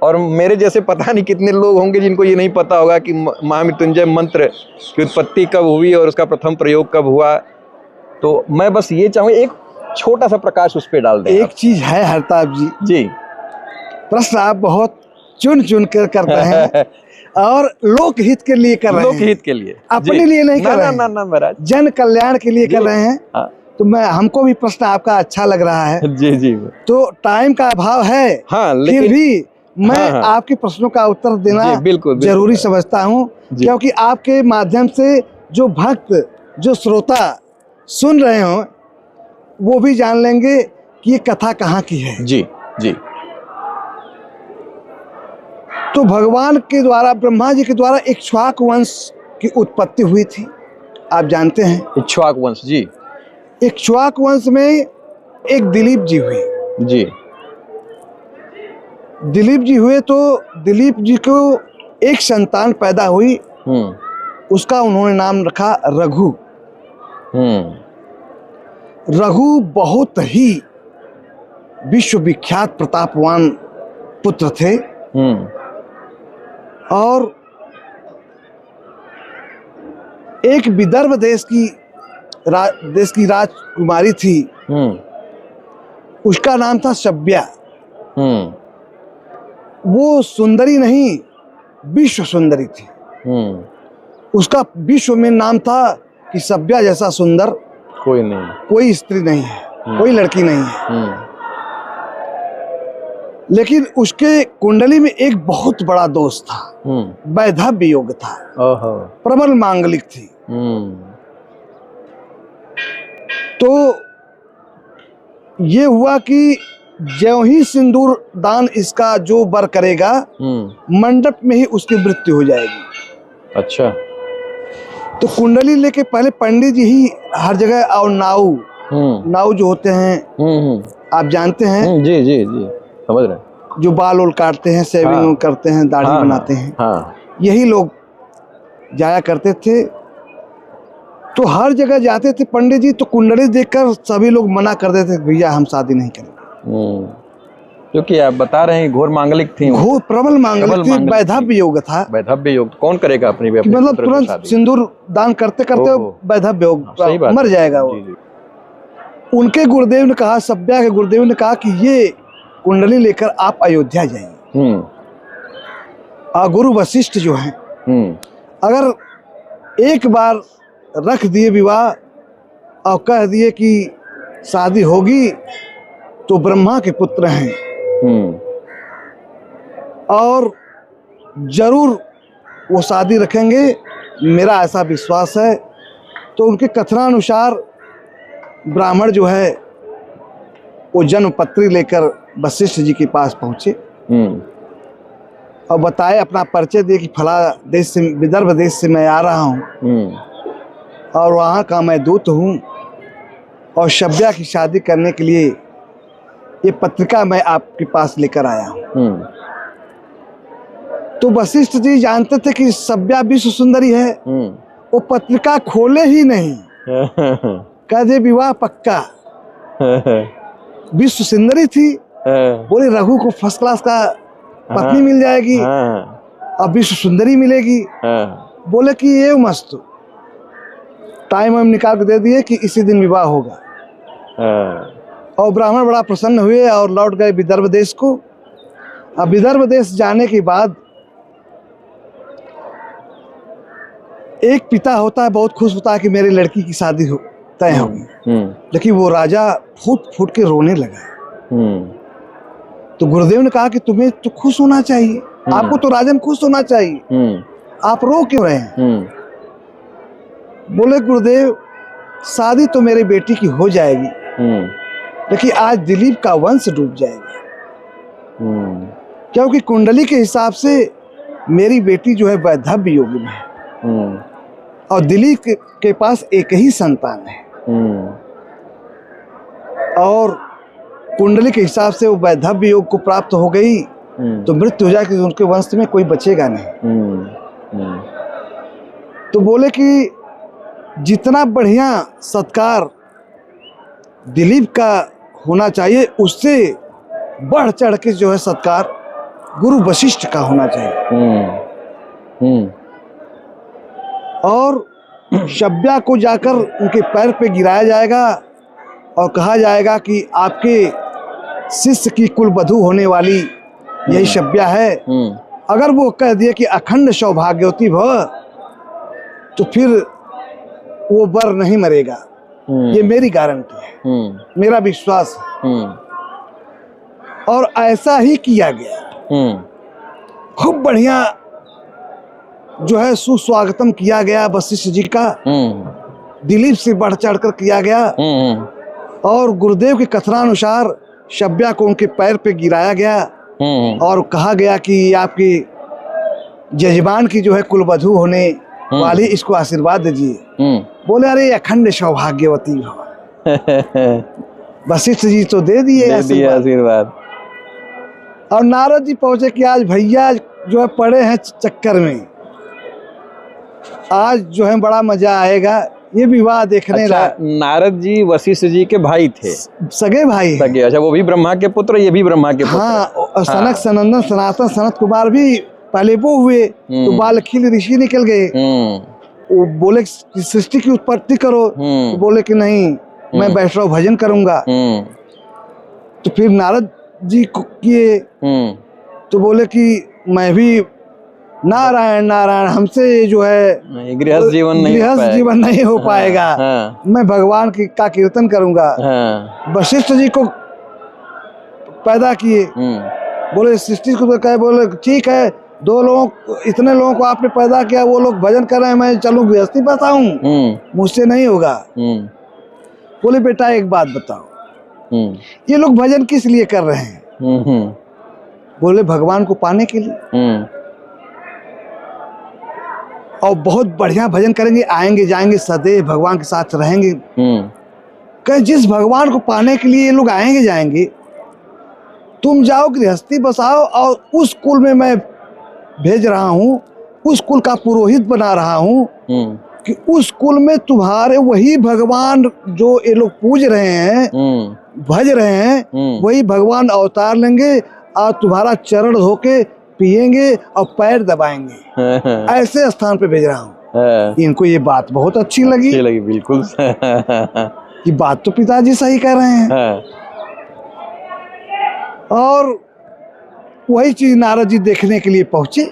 और मेरे जैसे पता नहीं कितने लोग होंगे जिनको ये नहीं पता होगा कि महामृत्युंजय मंत्र की उत्पत्ति कब हुई और उसका प्रथम प्रयोग कब हुआ। तो मैं बस ये चाहूँ एक छोटा सा प्रकाश उस पर डाल दें। एक चीज है हरताप जी, जी प्रश्न आप बहुत चुन चुन कर करते हैं और लोकहित के लिए कर रहे हैं, लोकहित के लिए, अपने लिए नहीं कर रहे हैं, ना महाराज, जन कल्याण के लिए कर रहे हैं। हाँ। तो हमको भी प्रश्न आपका अच्छा लग रहा है। जी जी। तो टाइम का अभाव है, हाँ, फिर भी मैं हाँ। आपके प्रश्नों का उत्तर देना बिल्कुल जरूरी समझता हूँ, क्योंकि आपके माध्यम से जो भक्त, जो श्रोता सुन रहे हो वो भी जान लेंगे कि ये कथा कहाँ की है। जी जी। तो भगवान के द्वारा, ब्रह्मा जी के द्वारा इक्ष्वाक वंश की उत्पत्ति हुई थी, आप जानते हैं। इक्ष्वाक वंश, जी। इक्ष्वाक वंश में एक दिलीप जी हुए। जी। दिलीप जी हुए तो दिलीप जी को एक संतान पैदा हुई, उसका उन्होंने नाम रखा रघु। रघु बहुत ही विश्वविख्यात प्रतापवान पुत्र थे और एक विदर्भ देश की राजकुमारी थी, उसका नाम था सभ्या। वो सुंदरी नहीं, विश्व सुंदरी थी। उसका विश्व में नाम था कि सभ्या जैसा सुंदर कोई नहीं, कोई स्त्री नहीं है, कोई लड़की नहीं है। लेकिन उसके कुंडली में एक बहुत बड़ा दोष था, वैधव्य योग था, प्रबल मांगलिक थी। तो ये हुआ कि ज्यों ही सिंदूर दान इसका जो वर करेगा, मंडप में ही उसकी मृत्यु हो जाएगी। अच्छा। तो कुंडली लेके पहले पंडित जी ही हर जगह, और नाऊ जो होते हैं आप जानते हैं। जी जी जी, समझ रहे हैं। जो बाल ओल काटते हैं, सेविंग करते हैं, दाढ़ी बनाते हैं, यही लोग जाया करते थे। तो हर जगह जाते थे पंडित जी, तो कुंडली देखकर सभी लोग मना कर देते थे, भैया हम शादी नहीं करेंगे। क्योंकि आप बता रहे हैं घोर मांगलिक थी, घोर प्रबल मांगलिक थी, वैधव्य योग था। वैधव्य योग कौन करेगा अपनी मतलब तुरंत सिंदूर दान करते करते वैधव्य योग मर जाएगा वो। उनके गुरुदेव ने कहा, सभ्या के गुरुदेव ने कहा कि ये कुंडली लेकर आप अयोध्या जाइए। और गुरु वशिष्ठ जो हैं, अगर एक बार रख दिए विवाह और कह दिए कि शादी होगी, तो ब्रह्मा के पुत्र हैं और जरूर वो शादी रखेंगे, मेरा ऐसा विश्वास है। तो उनके कथनानुसार ब्राह्मण जो है वो जन्म पत्री लेकर वशिष्ठ जी के पास पहुंचे और बताए, अपना परिचय दिए कि फला देश से, विदर्भ देश से मैं आ रहा हूँ और वहाँ का मैं दूत हूँ और सभ्या की शादी करने के लिए ये पत्रिका मैं आपके पास लेकर आया हूँ। तो वशिष्ठ जी जानते थे कि सभ्या विश्व सुंदरी है, वो पत्रिका खोले ही नहीं, कह दे विवाह पक्का। विश्व सुंदरी थी, बोले रघु को फर्स्ट क्लास का पत्नी मिल जाएगी और विश्व सुंदरी मिलेगी। बोले कि ये मस्त, टाइम हम निकाल के दे दिए कि इसी दिन विवाह होगा। और ब्राह्मण बड़ा प्रसन्न हुए और लौट गए विदर्भ देश को। अब विदर्भ देश जाने के बाद एक पिता होता है, बहुत खुश होता है कि मेरी लड़की की शादी तय होगी, लेकिन वो राजा फूट फूट के रोने लगा। तो गुरुदेव ने कहा कि तुम्हें तो खुश होना चाहिए, आपको तो राजन खुश होना चाहिए, आप रो क्यों रहे हैं? बोले गुरुदेव, शादी तो मेरी बेटी की हो जाएगी, लेकिन आज दिलीप का वंश डूब जाएगा, क्योंकि कुंडली के हिसाब से मेरी बेटी जो है वैधव्य योग में है और दिलीप के पास एक ही संतान है और कुंडली के हिसाब से वो वैधव्य योग को प्राप्त हो गई तो मृत्यु हो जाएगी, उनके वंश में कोई बचेगा नहीं। तो बोले कि जितना बढ़िया सत्कार दिलीप का होना चाहिए, उससे बढ़ चढ़ के जो है सत्कार गुरु वशिष्ठ का होना चाहिए। और शब्या को जाकर उनके पैर पे गिराया जाएगा और कहा जाएगा कि आपके शिष्य की कुलवधू होने वाली यही शब्या है। अगर वो कह दिए कि अखंड सौभाग्यवती भव, तो फिर वो वर नहीं मरेगा। ये मेरी गारंटी है, मेरा विश्वास है। और ऐसा ही किया गया। खूब बढ़िया जो है सुस्वागतम किया गया वशिष्ठ जी का, दिलीप से बढ़ चढ़ कर किया गया। और गुरुदेव के कथनानुसार शब्या को उनके पैर पे गिराया गया और कहा गया कि आपकी जजमान की जो है कुलवधू होने वाली, इसको आशीर्वाद दीजिए। बोले अरे अखंड सौभाग्यवती भव। वशिष्ठ जी तो दे दिए आशीर्वाद। और नारद जी पहुंचे कि आज भैया जो है पड़े हैं चक्कर में, आज जो है बड़ा मजा आएगा, ये विवाह देखने। अच्छा, नारद जी वशिष्ठ जी के भाई थे, सगे भाई सगे। अच्छा, वो भी ब्रह्मा के पुत्र, ये भी ब्रह्मा के पुत्र। हाँ, और सनक सनंदन सनातन सनत कुमार भी पहले वो हुए, तो बालखील ऋषि निकल गए। वो बोले कि सृष्टि की उत्पत्ति करो, तो बोले कि नहीं, मैं वैष्णव भजन करूंगा। तो फिर नारद जी को किए, तो बोले कि मैं भी नारायण नारायण, हमसे जो है गृहस्थ जीवन नहीं हो पाएगा। मैं भगवान का कीर्तन करूंगा। वशिष्ठ जी को पैदा किए, बोले सृष्टि को कहे, बोले ठीक है, इतने लोगों को आपने पैदा किया, वो लोग भजन कर रहे हैं, मैं चलूं गृहस्थी बताऊं, मुझसे नहीं होगा। बोले बेटा एक बात बताओ, ये लोग भजन किस लिए कर रहे हैं? बोले भगवान को पाने के लिए, और बहुत बढ़िया भजन करेंगे, आएंगे जाएंगे सदैव भगवान के साथ रहेंगे। कहे जिस भगवान को पाने के लिए ये लोग आएंगे जाएंगे, तुम जाओ गृहस्थी बसाओ, और उस कुल में मैं भेज रहा हूँ, उस कुल का पुरोहित बना रहा हूँ कि उस कुल में तुम्हारे वही भगवान जो ये लोग पूज रहे हैं, भज रहे हैं, वही भगवान अवतार लेंगे और तुम्हारा चरण धोके पिएंगे और पैर दबाएंगे। ऐसे स्थान पे भेज रहा हूँ। इनको ये बात बहुत अच्छी लगी बिल्कुल। कि बात तो पिताजी सही कह रहे हैं। और वही चीज नारद जी देखने के लिए पहुंचे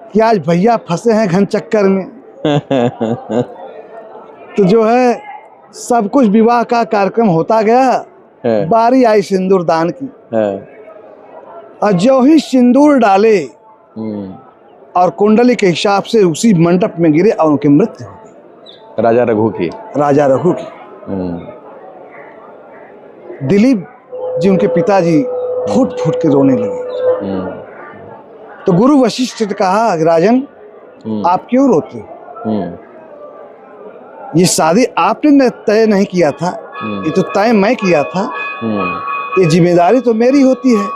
कि आज भैया फंसे हैं घन चक्कर में। तो जो है सब कुछ विवाह का कार्यक्रम होता गया। बारी आई सिंदूर दान की, और जो ही सिंदूर डाले और कुंडली के हिसाब से उसी मंडप में गिरे और उनकी मृत्यु हो गई। राजा रघु की। दिलीप जी उनके पिताजी फूट फूट के रोने लगे। तो गुरु वशिष्ठ ने कहा, राजन आप क्यों रोते हो? ये शादी आपने तय नहीं किया था, ये तो तय मैं किया था। ये जिम्मेदारी तो मेरी होती है।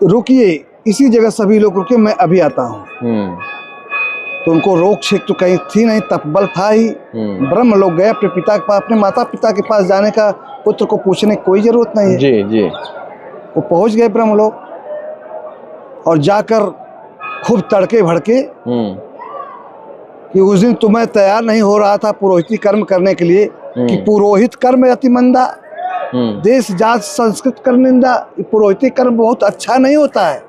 रुकिए, इसी जगह सभी लोग रुके, मैं अभी आता हूँ। तो उनको रोक छेक तो कहीं थी नहीं, तपबल था ही। ब्रह्म लोग गए अपने पिता के पास, अपने माता पिता के पास जाने का पुत्र को पूछने की कोई जरूरत नहीं है। जी। वो पहुंच गए ब्रह्म लोग, और जाकर खूब तड़के भड़के कि उस दिन तुम्हें तैयार नहीं हो रहा था पुरोहिती कर्म करने के लिए, कि पुरोहित कर्म अति मंदा, देश जात संस्कृत कर्म निंदा। पुरोहिती कर्म बहुत अच्छा नहीं होता है,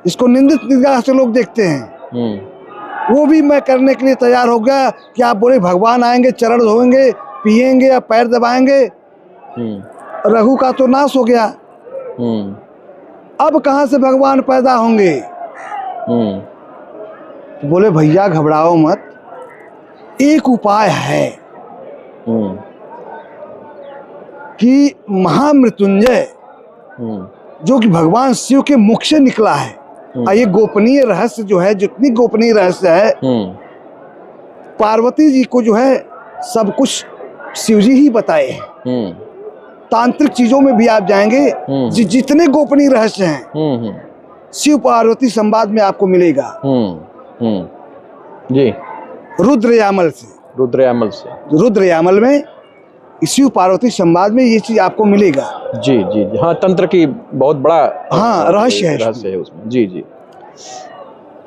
इसको निंदित निगाह से लोग देखते हैं। वो भी मैं करने के लिए तैयार हो गया कि आप बोले भगवान आएंगे, चरण धोएंगे, पिएंगे या पैर दबाएंगे। रघु का तो नाश हो गया, अब कहाँ से भगवान पैदा होंगे? बोले भैया घबराओ मत, एक उपाय है कि महामृत्युंजय जो कि भगवान शिव के मुख से निकला है, और ये गोपनीय रहस्य जो है, जितनी गोपनीय रहस्य है, पार्वती जी को जो है सब कुछ शिव जी ही बताए हैं। तांत्रिक चीजों में भी आप जाएंगे, जितने गोपनीय रहस्य हैं शिव पार्वती संवाद में आपको मिलेगा। जी। रुद्रयामल में शिव पार्वती संवाद में ये चीज आपको मिलेगा। जी जी जी, हाँ, तंत्र की बहुत बड़ा हाँ, रहस्य रहस्य है उसमें। जी जी।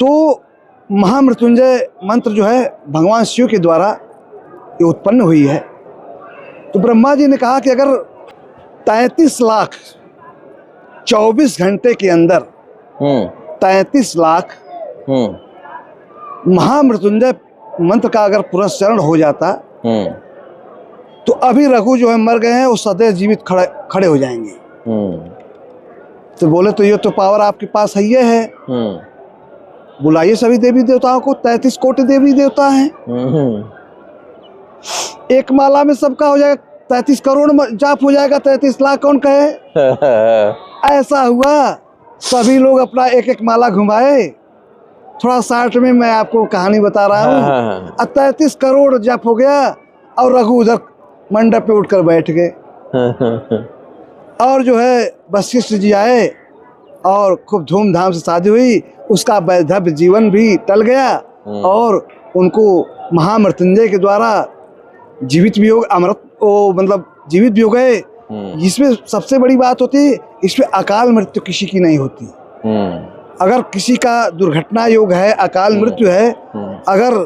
तो महामृत्युंजय मंत्र जो है भगवान शिव के द्वारा ये उत्पन्न हुई है। तो ब्रह्मा जी ने कहा कि अगर 33 लाख 24 घंटे के अंदर 33 लाख महामृत्युंजय मंत्र का अगर पुरस्चरण हो जाता तो अभी रघु जो है मर गए हैं, वो सदैव जीवित खड़े हो जाएंगे। तो बोले तो ये तो पावर आपके पास है, ये है, बुलाइए सभी देवी देवताओं को, 33 कोटि देवी देवता हैं, एक माला में सबका हो जाएगा, 33 करोड़ जाप हो जाएगा, 33 लाख कौन कहे। ऐसा हुआ, सभी लोग अपना एक एक माला घुमाए। थोड़ा शार्ट में मैं आपको कहानी बता रहा हूँ। 33 करोड़ जाप हो गया और रघु उधर मंडप पे उठकर बैठ गए। और जो है वशिष्ठ जी आए और खूब धूमधाम से शादी हुई। उसका वैधव्य जीवन भी टल गया और उनको महामृत्युंजय के द्वारा जीवित भी हो, अमृत वो मतलब जीवित भी हो गए। इसमें सबसे बड़ी बात होती है, इसमें अकाल मृत्यु किसी की नहीं होती। अगर किसी का दुर्घटना योग है, अकाल मृत्यु है, अगर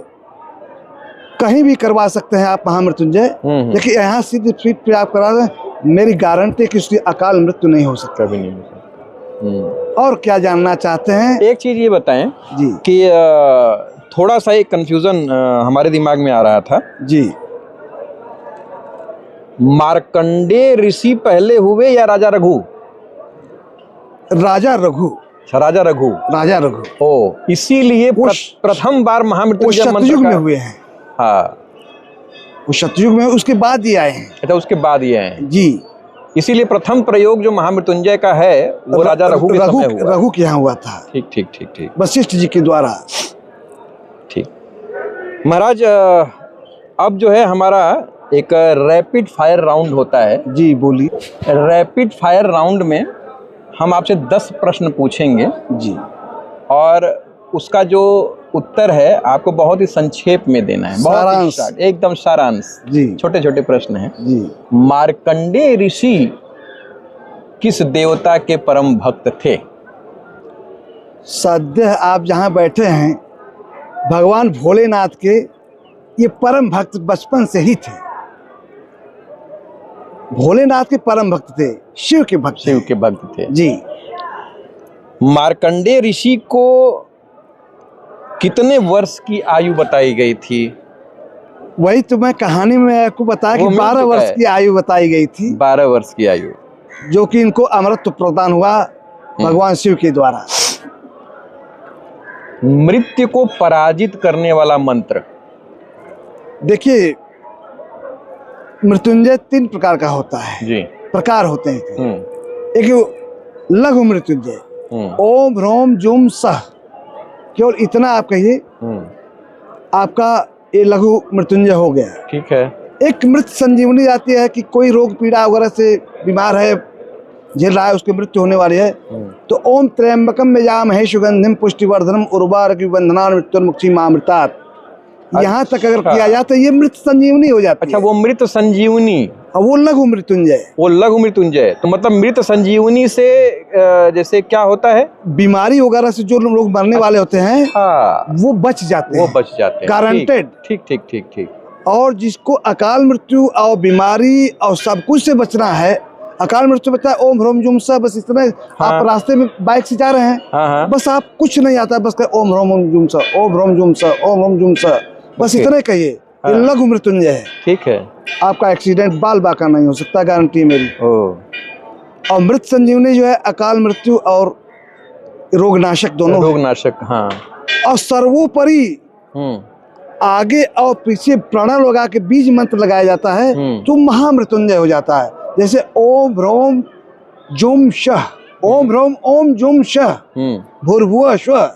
कहीं भी करवा सकते हैं आप महामृत्युंजय, लेकिन यहाँ सीधे सीट पे आप करा दें, मेरी गारंटी कि उसकी अकाल मृत्यु नहीं हो सकती। कभी नहीं हो सकती। और क्या जानना चाहते हैं? एक चीज ये बताएं जी कि थोड़ा सा एक कंफ्यूजन हमारे दिमाग में आ रहा था। जी, मार्कंडेय ऋषि पहले हुए या राजा रघु? राजा रघु। राजा रघु। राजा रघु। ओ, इसीलिए प्रथम बार महामृत्युंजय मंत्र सतयुग में हुए हैं। हाँ, वो सतयुग में, उसके बाद ये आए हैं। अच्छा, उसके बाद ये आए हैं। जी, इसीलिए प्रथम प्रयोग जो महामृत्युंजय का है वो राजा रघु के समय हुआ। रघु के यहाँ हुआ था। ठीक ठीक ठीक ठीक, वशिष्ठ जी के द्वारा। ठीक महाराज, अब जो है हमारा एक रैपिड फायर राउंड होता है। जी बोलिए। रैपिड फायर राउंड में हम आपसे 10 प्रश्न पूछेंगे जी, और उसका जो उत्तर है आपको बहुत ही संक्षेप में देना है, सारांश, एकदम सारांश। जी, छोटे छोटे प्रश्न हैं। जी, मार्कंडेय ऋषि किस देवता के परम भक्त थे? सद्य आप जहाँ बैठे हैं, भगवान भोलेनाथ के ये परम भक्त बचपन से ही थे। भोलेनाथ के परम भक्त थे, शिव के भक्त, शिव के भक्त थे। जी। मार्कंडेय ऋषि को कितने वर्ष की आयु बताई गई थी? वही तो मैं कहानी में आपको बताया कि 12 वर्ष की आयु बताई गई थी। 12 वर्ष की आयु, जो कि इनको अमृत प्रदान हुआ भगवान शिव के द्वारा। मृत्यु को पराजित करने वाला मंत्र? देखिए, मृत्युंजय 3 प्रकार का होता है। जी, प्रकार होते हैं। एक लघु मृत्युंजय, ओम ह्रोम जुम सह, केवल इतना आप कहिए, आपका ये लघु मृत्युंजय हो गया। ठीक है। एक मृत संजीवनी आती है कि कोई रोग पीड़ा वगैरह से बीमार है, झेल रहा है, उसकी मृत्यु होने वाली है, तो ओम त्र्यंबकम यजामहे सुगंधिम पुष्टिवर्धनम उर्वारुकमिव बन्धनान् मृत्युर्मुक्षीमामृतात्, यहाँ तक अगर किया जाए तो ये मृत संजीवनी हो जाती है। अच्छा, वो मृत संजीवनी, वो लघु मृत्युंजय। वो लघु मृत्युंजय तो मतलब मृत संजीवनी से जैसे क्या होता है, बीमारी वगैरह से जो लोग मरने वाले होते हैं, वो बच जाते हैं, वो बच जाते हैं, गारंटेड। ठीक ठीक ठीक ठीक। और जिसको अकाल मृत्यु और बीमारी और सब कुछ से बचना है, अकाल मृत्यु बचता है ओम ह्रोम जुम स, बस इतना। आप रास्ते में बाइक से जा रहे हैं, बस आप कुछ नहीं आता, बस ओम ह्रोम जुम स, ओम ह्रोम जुम स, ओम ह्रोम जुम स, बस इतने कहिए, ये लघु मृत्युंजय है। ठीक है। आपका एक्सीडेंट बाल बाका नहीं हो सकता, गारंटी मेरी। और मृत संजीवनी जो है अकाल मृत्यु और रोगनाशक दोनों, रोगनाशक। हाँ। और सर्वोपरि आगे और पीछे प्रणव लगा के बीज मंत्र लगाया जाता है तो महामृत्युंजय हो जाता है। जैसे ओम ह्रोम जुम शह, ओम ह्रोम ओम जुम शह भूर्भुवः स्वः,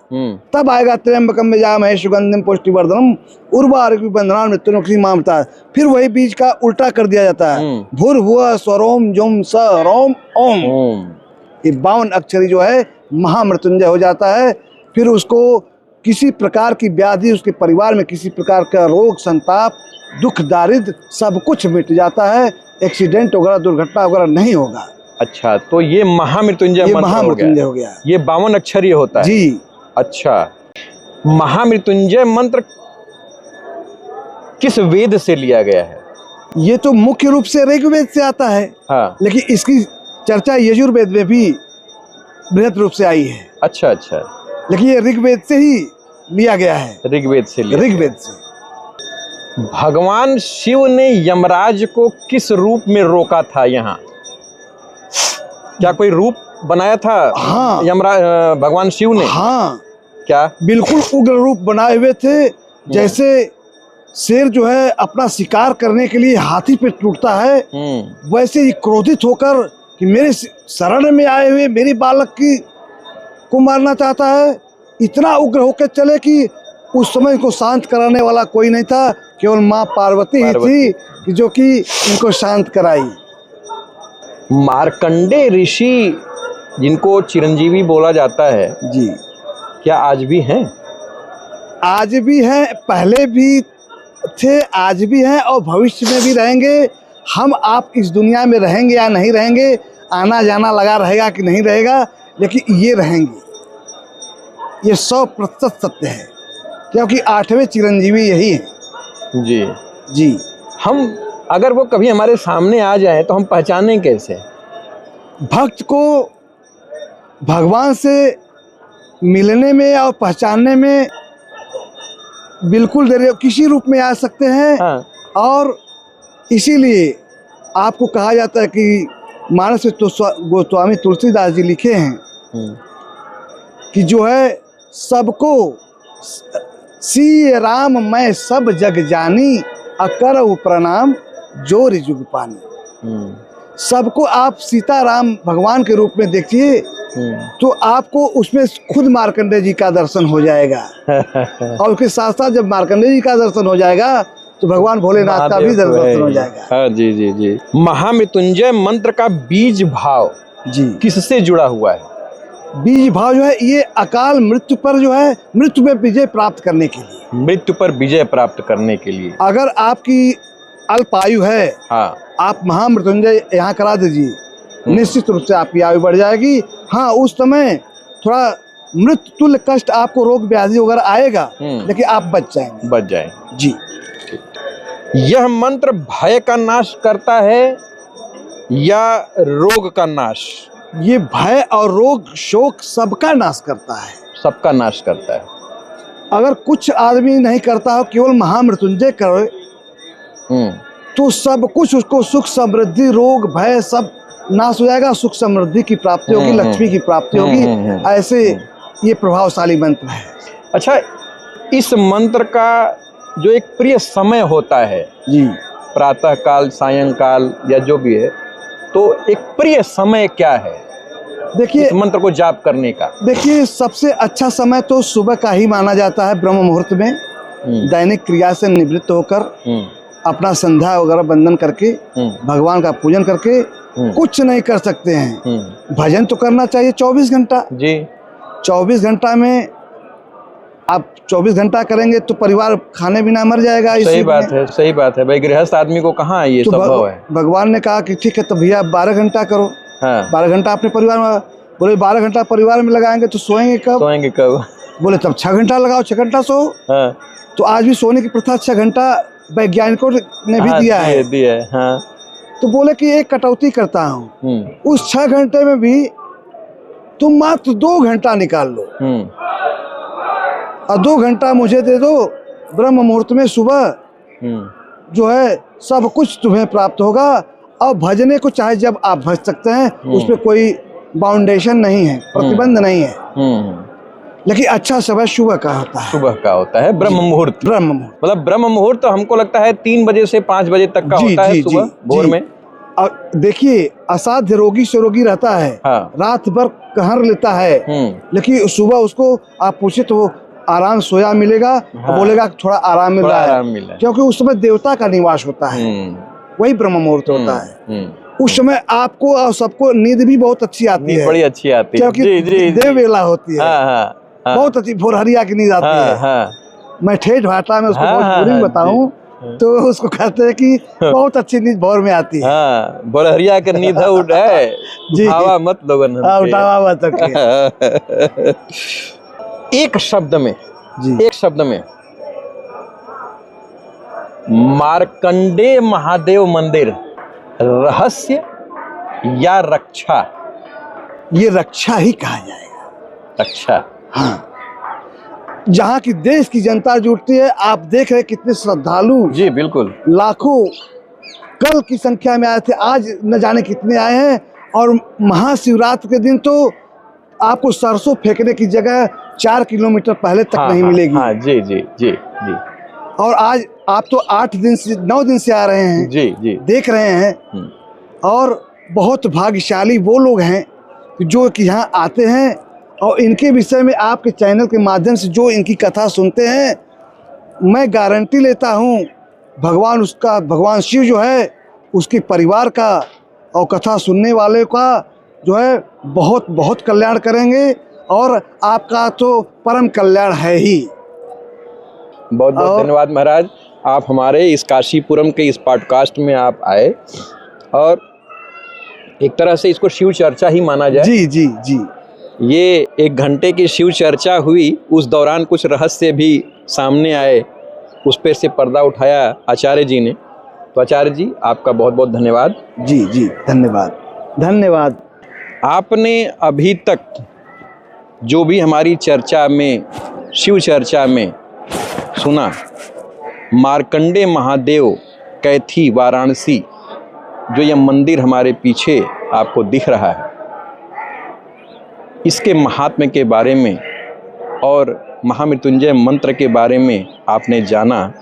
तब आएगा त्र्यंबकम यजामहे सुगंधिम पुष्टिवर्धनम उर्वारुकमिव बन्धनान् मृत्युर्मुक्षीमामृतात्। फिर वही बीज का उल्टा कर दिया जाता है, भूर्भुवः स्वरोम जुम स रोम ओम। ये 52 अक्षरी जो है महामृत्युंजय हो जाता है। फिर उसको किसी प्रकार की व्याधि, उसके परिवार में किसी प्रकार का रोग संताप दुख दारिद्र सब कुछ मिट जाता है, एक्सीडेंट वगैरह दुर्घटना वगैरह नहीं होगा। अच्छा, तो ये महामृत्युंजय ये मंत्र महामृत्युंजय हो गया। ये 52 अक्षरीय होता है जी। अच्छा, महामृत्युंजय मंत्र किस वेद से लिया गया है? ये तो मुख्य रूप से ऋग्वेद से आता है। हाँ। लेकिन इसकी चर्चा यजुर्वेद में भी बृहद रूप से आई है। अच्छा अच्छा, लेकिन ये ऋग्वेद से ही लिया गया है। ऋग्वेद से लिया। ऋग्वेद से। भगवान शिव ने यमराज को किस रूप में रोका था यहाँ? क्या कोई रूप बनाया था? हाँ। यमराज भगवान शिव ने? हाँ, क्या? बिल्कुल उग्र रूप बनाए हुए थे। जैसे शेर जो है अपना शिकार करने के लिए हाथी पे टूटता है, वैसे ही क्रोधित होकर कि मेरे शरण में आए हुए मेरी बालक को मारना चाहता है। इतना उग्र होकर चले कि उस समय इनको शांत कराने वाला कोई नहीं था, केवल माँ पार्वती ही थी कि जो कि इनको शांत कराई। मार्कंडे ऋषि जिनको चिरंजीवी बोला जाता है जी, क्या आज भी हैं? आज भी हैं, पहले भी थे, आज भी हैं और भविष्य में भी रहेंगे। हम आप इस दुनिया में रहेंगे या नहीं रहेंगे, आना जाना लगा रहेगा कि नहीं रहेगा, लेकिन ये रहेंगे। ये 100% सत्य है, क्योंकि 8वें चिरंजीवी यही हैं। जी जी। हम अगर वो कभी हमारे सामने आ जाए तो हम पहचाने कैसे? भक्त को भगवान से मिलने में और पहचानने में बिल्कुल देर किसी रूप में आ सकते हैं। हाँ। और इसीलिए आपको कहा जाता है कि मानस में तो गोस्वामी तुलसीदास जी लिखे हैं कि जो है सबको सी राम मैं सब जग जानी, अकर प्रणाम जोर जुग पानी। सबको आप सीताराम भगवान के रूप में देखिए तो आपको उसमें खुद मार्कंडेय जी का दर्शन हो जाएगा। और उसके साथ साथ जब मार्कंडेय जी का दर्शन हो जाएगा तो भगवान भोलेनाथ का भी दर्शन हो जाएगा। हाँ, जी जी जी। महामृत्युंजय मंत्र का बीज भाव जी किससे जुड़ा हुआ है? बीज भाव जो है ये अकाल मृत्यु पर जो है मृत्यु में विजय प्राप्त करने के लिए। मृत्यु पर विजय प्राप्त करने के लिए। अगर आपकी अल्प आयु है, हाँ, आप महामृत्युंजय यहाँ करा दीजिए, निश्चित रूप से आपकी आयु बढ़ जाएगी। हाँ, उस समय थोड़ा मृत्यु तुल्य कष्ट आपको रोग व्याधि वगैरह आएगा, लेकिन आप बच जाएंगे। जी। यह मंत्र भय का नाश करता है या रोग का नाश? ये भय और रोग शोक सबका नाश करता है। सबका नाश करता है। अगर कुछ आदमी नहीं करता हो, केवल महामृत्युंजय करे तो सब कुछ उसको सुख समृद्धि रोग भय सब नाश हो जाएगा। सुख समृद्धि की प्राप्ति होगी, लक्ष्मी की प्राप्ति होगी। ऐसे ये प्रभावशाली मंत्र है। अच्छा, इस मंत्र का जो एक प्रिय समय होता है जी, प्रातः काल, सायंकाल या जो भी है, तो एक प्रिय समय क्या है देखिए इस मंत्र को जाप करने का? देखिए, सबसे अच्छा समय तो सुबह का ही माना जाता है। ब्रह्म मुहूर्त में दैनिक क्रिया से निवृत्त होकर अपना संध्या वगैरह बंदन करके भगवान का पूजन करके कुछ नहीं कर सकते हैं, भजन तो करना चाहिए 24 घंटा। जी। 24 घंटा में आप 24 घंटा करेंगे तो परिवार खाने बिना मर जाएगा। सही बात है, सही बात है भाई। गृहस्थ आदमी को कहाँ ये तो संभव है? भगवान ने कहा कि ठीक है तो भैया 12 घंटा करो। हाँ। 12 घंटा अपने परिवार में, बोले 12 घंटा परिवार में लगाएंगे तो सोएंगे कब? बोले तब 6 घंटा लगाओ, 6 घंटा सो। हाँ। तो आज भी सोने की प्रथा 6 घंटा वैज्ञानिकों ने भी दिया है। हाँ। तो बोले कि एक कटौती करता हूँ, उस 6 घंटे में भी तुम मात्र 2 घंटा निकाल लो और 2 घंटा मुझे दे दो। ब्रह्म मुहूर्त में सुबह जो है सब कुछ तुम्हें प्राप्त होगा। और भजने को चाहे जब आप भज सकते हैं, उसमें कोई बाउंडेशन नहीं है, प्रतिबंध नहीं है। लेकिन अच्छा समय सुबह का होता है। सुबह का होता है ब्रह्म मुहूर्त। मतलब ब्रह्म मुहूर्त हमको लगता है 3 बजे से 5 बजे तक का होता है सुबह भोर में। और देखिए, असाध्य रोगी से रोगी रहता है। हाँ। रात भर कहर लेता है, लेकिन सुबह उसको आप पूछे तो वो आराम सोया मिलेगा। हाँ। बोलेगा थोड़ा आराम मिल रहा है, क्योंकि उस समय देवता का निवास होता है, वही ब्रह्म मुहूर्त होता है। उस समय आपको और सबको नींद भी बहुत अच्छी आती है, बड़ी अच्छी आती है, क्योंकि देव वेला होती है। बहुत अच्छी भोरहरिया की नींद आती है। मैं ठेठ भाषा में उसको बहुत बोरिंग बताऊं तो उसको कहते हैं कि बहुत अच्छी नींद भोर में आती है। हाँ, बोलहरिया के नींद उठ है, जी। उठावा मत लोगन हमके। हाँ, उठावा मत हमके। एक शब्द में, जी। एक शब्द में, मार्कंडेय महादेव मंदिर रहस्य या रक्षा? ये रक्षा ही कहा जाएगा। रक्षा। हाँ, जहाँ की देश की जनता जुटती है, आप देख रहे कितने श्रद्धालु, जी बिल्कुल, लाखों कल की संख्या में आए थे, आज न जाने कितने आए हैं। और महाशिवरात्रि के दिन तो आपको सरसों फेंकने की जगह 4 किलोमीटर पहले तक नहीं मिलेगी। हाँ, जी जी जी जी। और आज आप तो 8 दिन से 9 दिन से आ रहे हैं, जी जी, देख रहे हैं। और बहुत भाग्यशाली वो लोग हैं जो कि यहाँ आते हैं और इनके विषय में आपके चैनल के माध्यम से जो इनकी कथा सुनते हैं, मैं गारंटी लेता हूँ भगवान शिव जो है उसके परिवार का और कथा सुनने वाले का जो है बहुत बहुत कल्याण करेंगे। और आपका तो परम कल्याण है ही। बहुत बहुत धन्यवाद महाराज, आप हमारे इस काशीपुरम के इस पॉडकास्ट में आप आए और एक तरह से इसको शिव चर्चा ही माना जाए। जी जी जी। ये 1 घंटे की शिव चर्चा हुई, उस दौरान कुछ रहस्य भी सामने आए, उस पर से पर्दा उठाया आचार्य जी ने। तो आचार्य जी आपका बहुत बहुत धन्यवाद। जी जी, धन्यवाद धन्यवाद। आपने अभी तक जो भी हमारी चर्चा में, शिव चर्चा में सुना, मार्कंडेय महादेव कैथी वाराणसी, जो यह मंदिर हमारे पीछे आपको दिख रहा है, इसके महात्म्य के बारे में और महामृत्युंजय मंत्र के बारे में आपने जाना।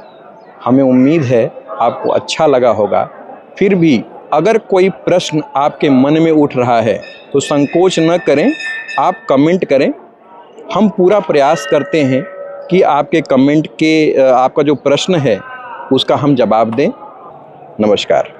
हमें उम्मीद है आपको अच्छा लगा होगा। फिर भी अगर कोई प्रश्न आपके मन में उठ रहा है तो संकोच न करें, आप कमेंट करें। हम पूरा प्रयास करते हैं कि आपके कमेंट के आपका जो प्रश्न है उसका हम जवाब दें। नमस्कार।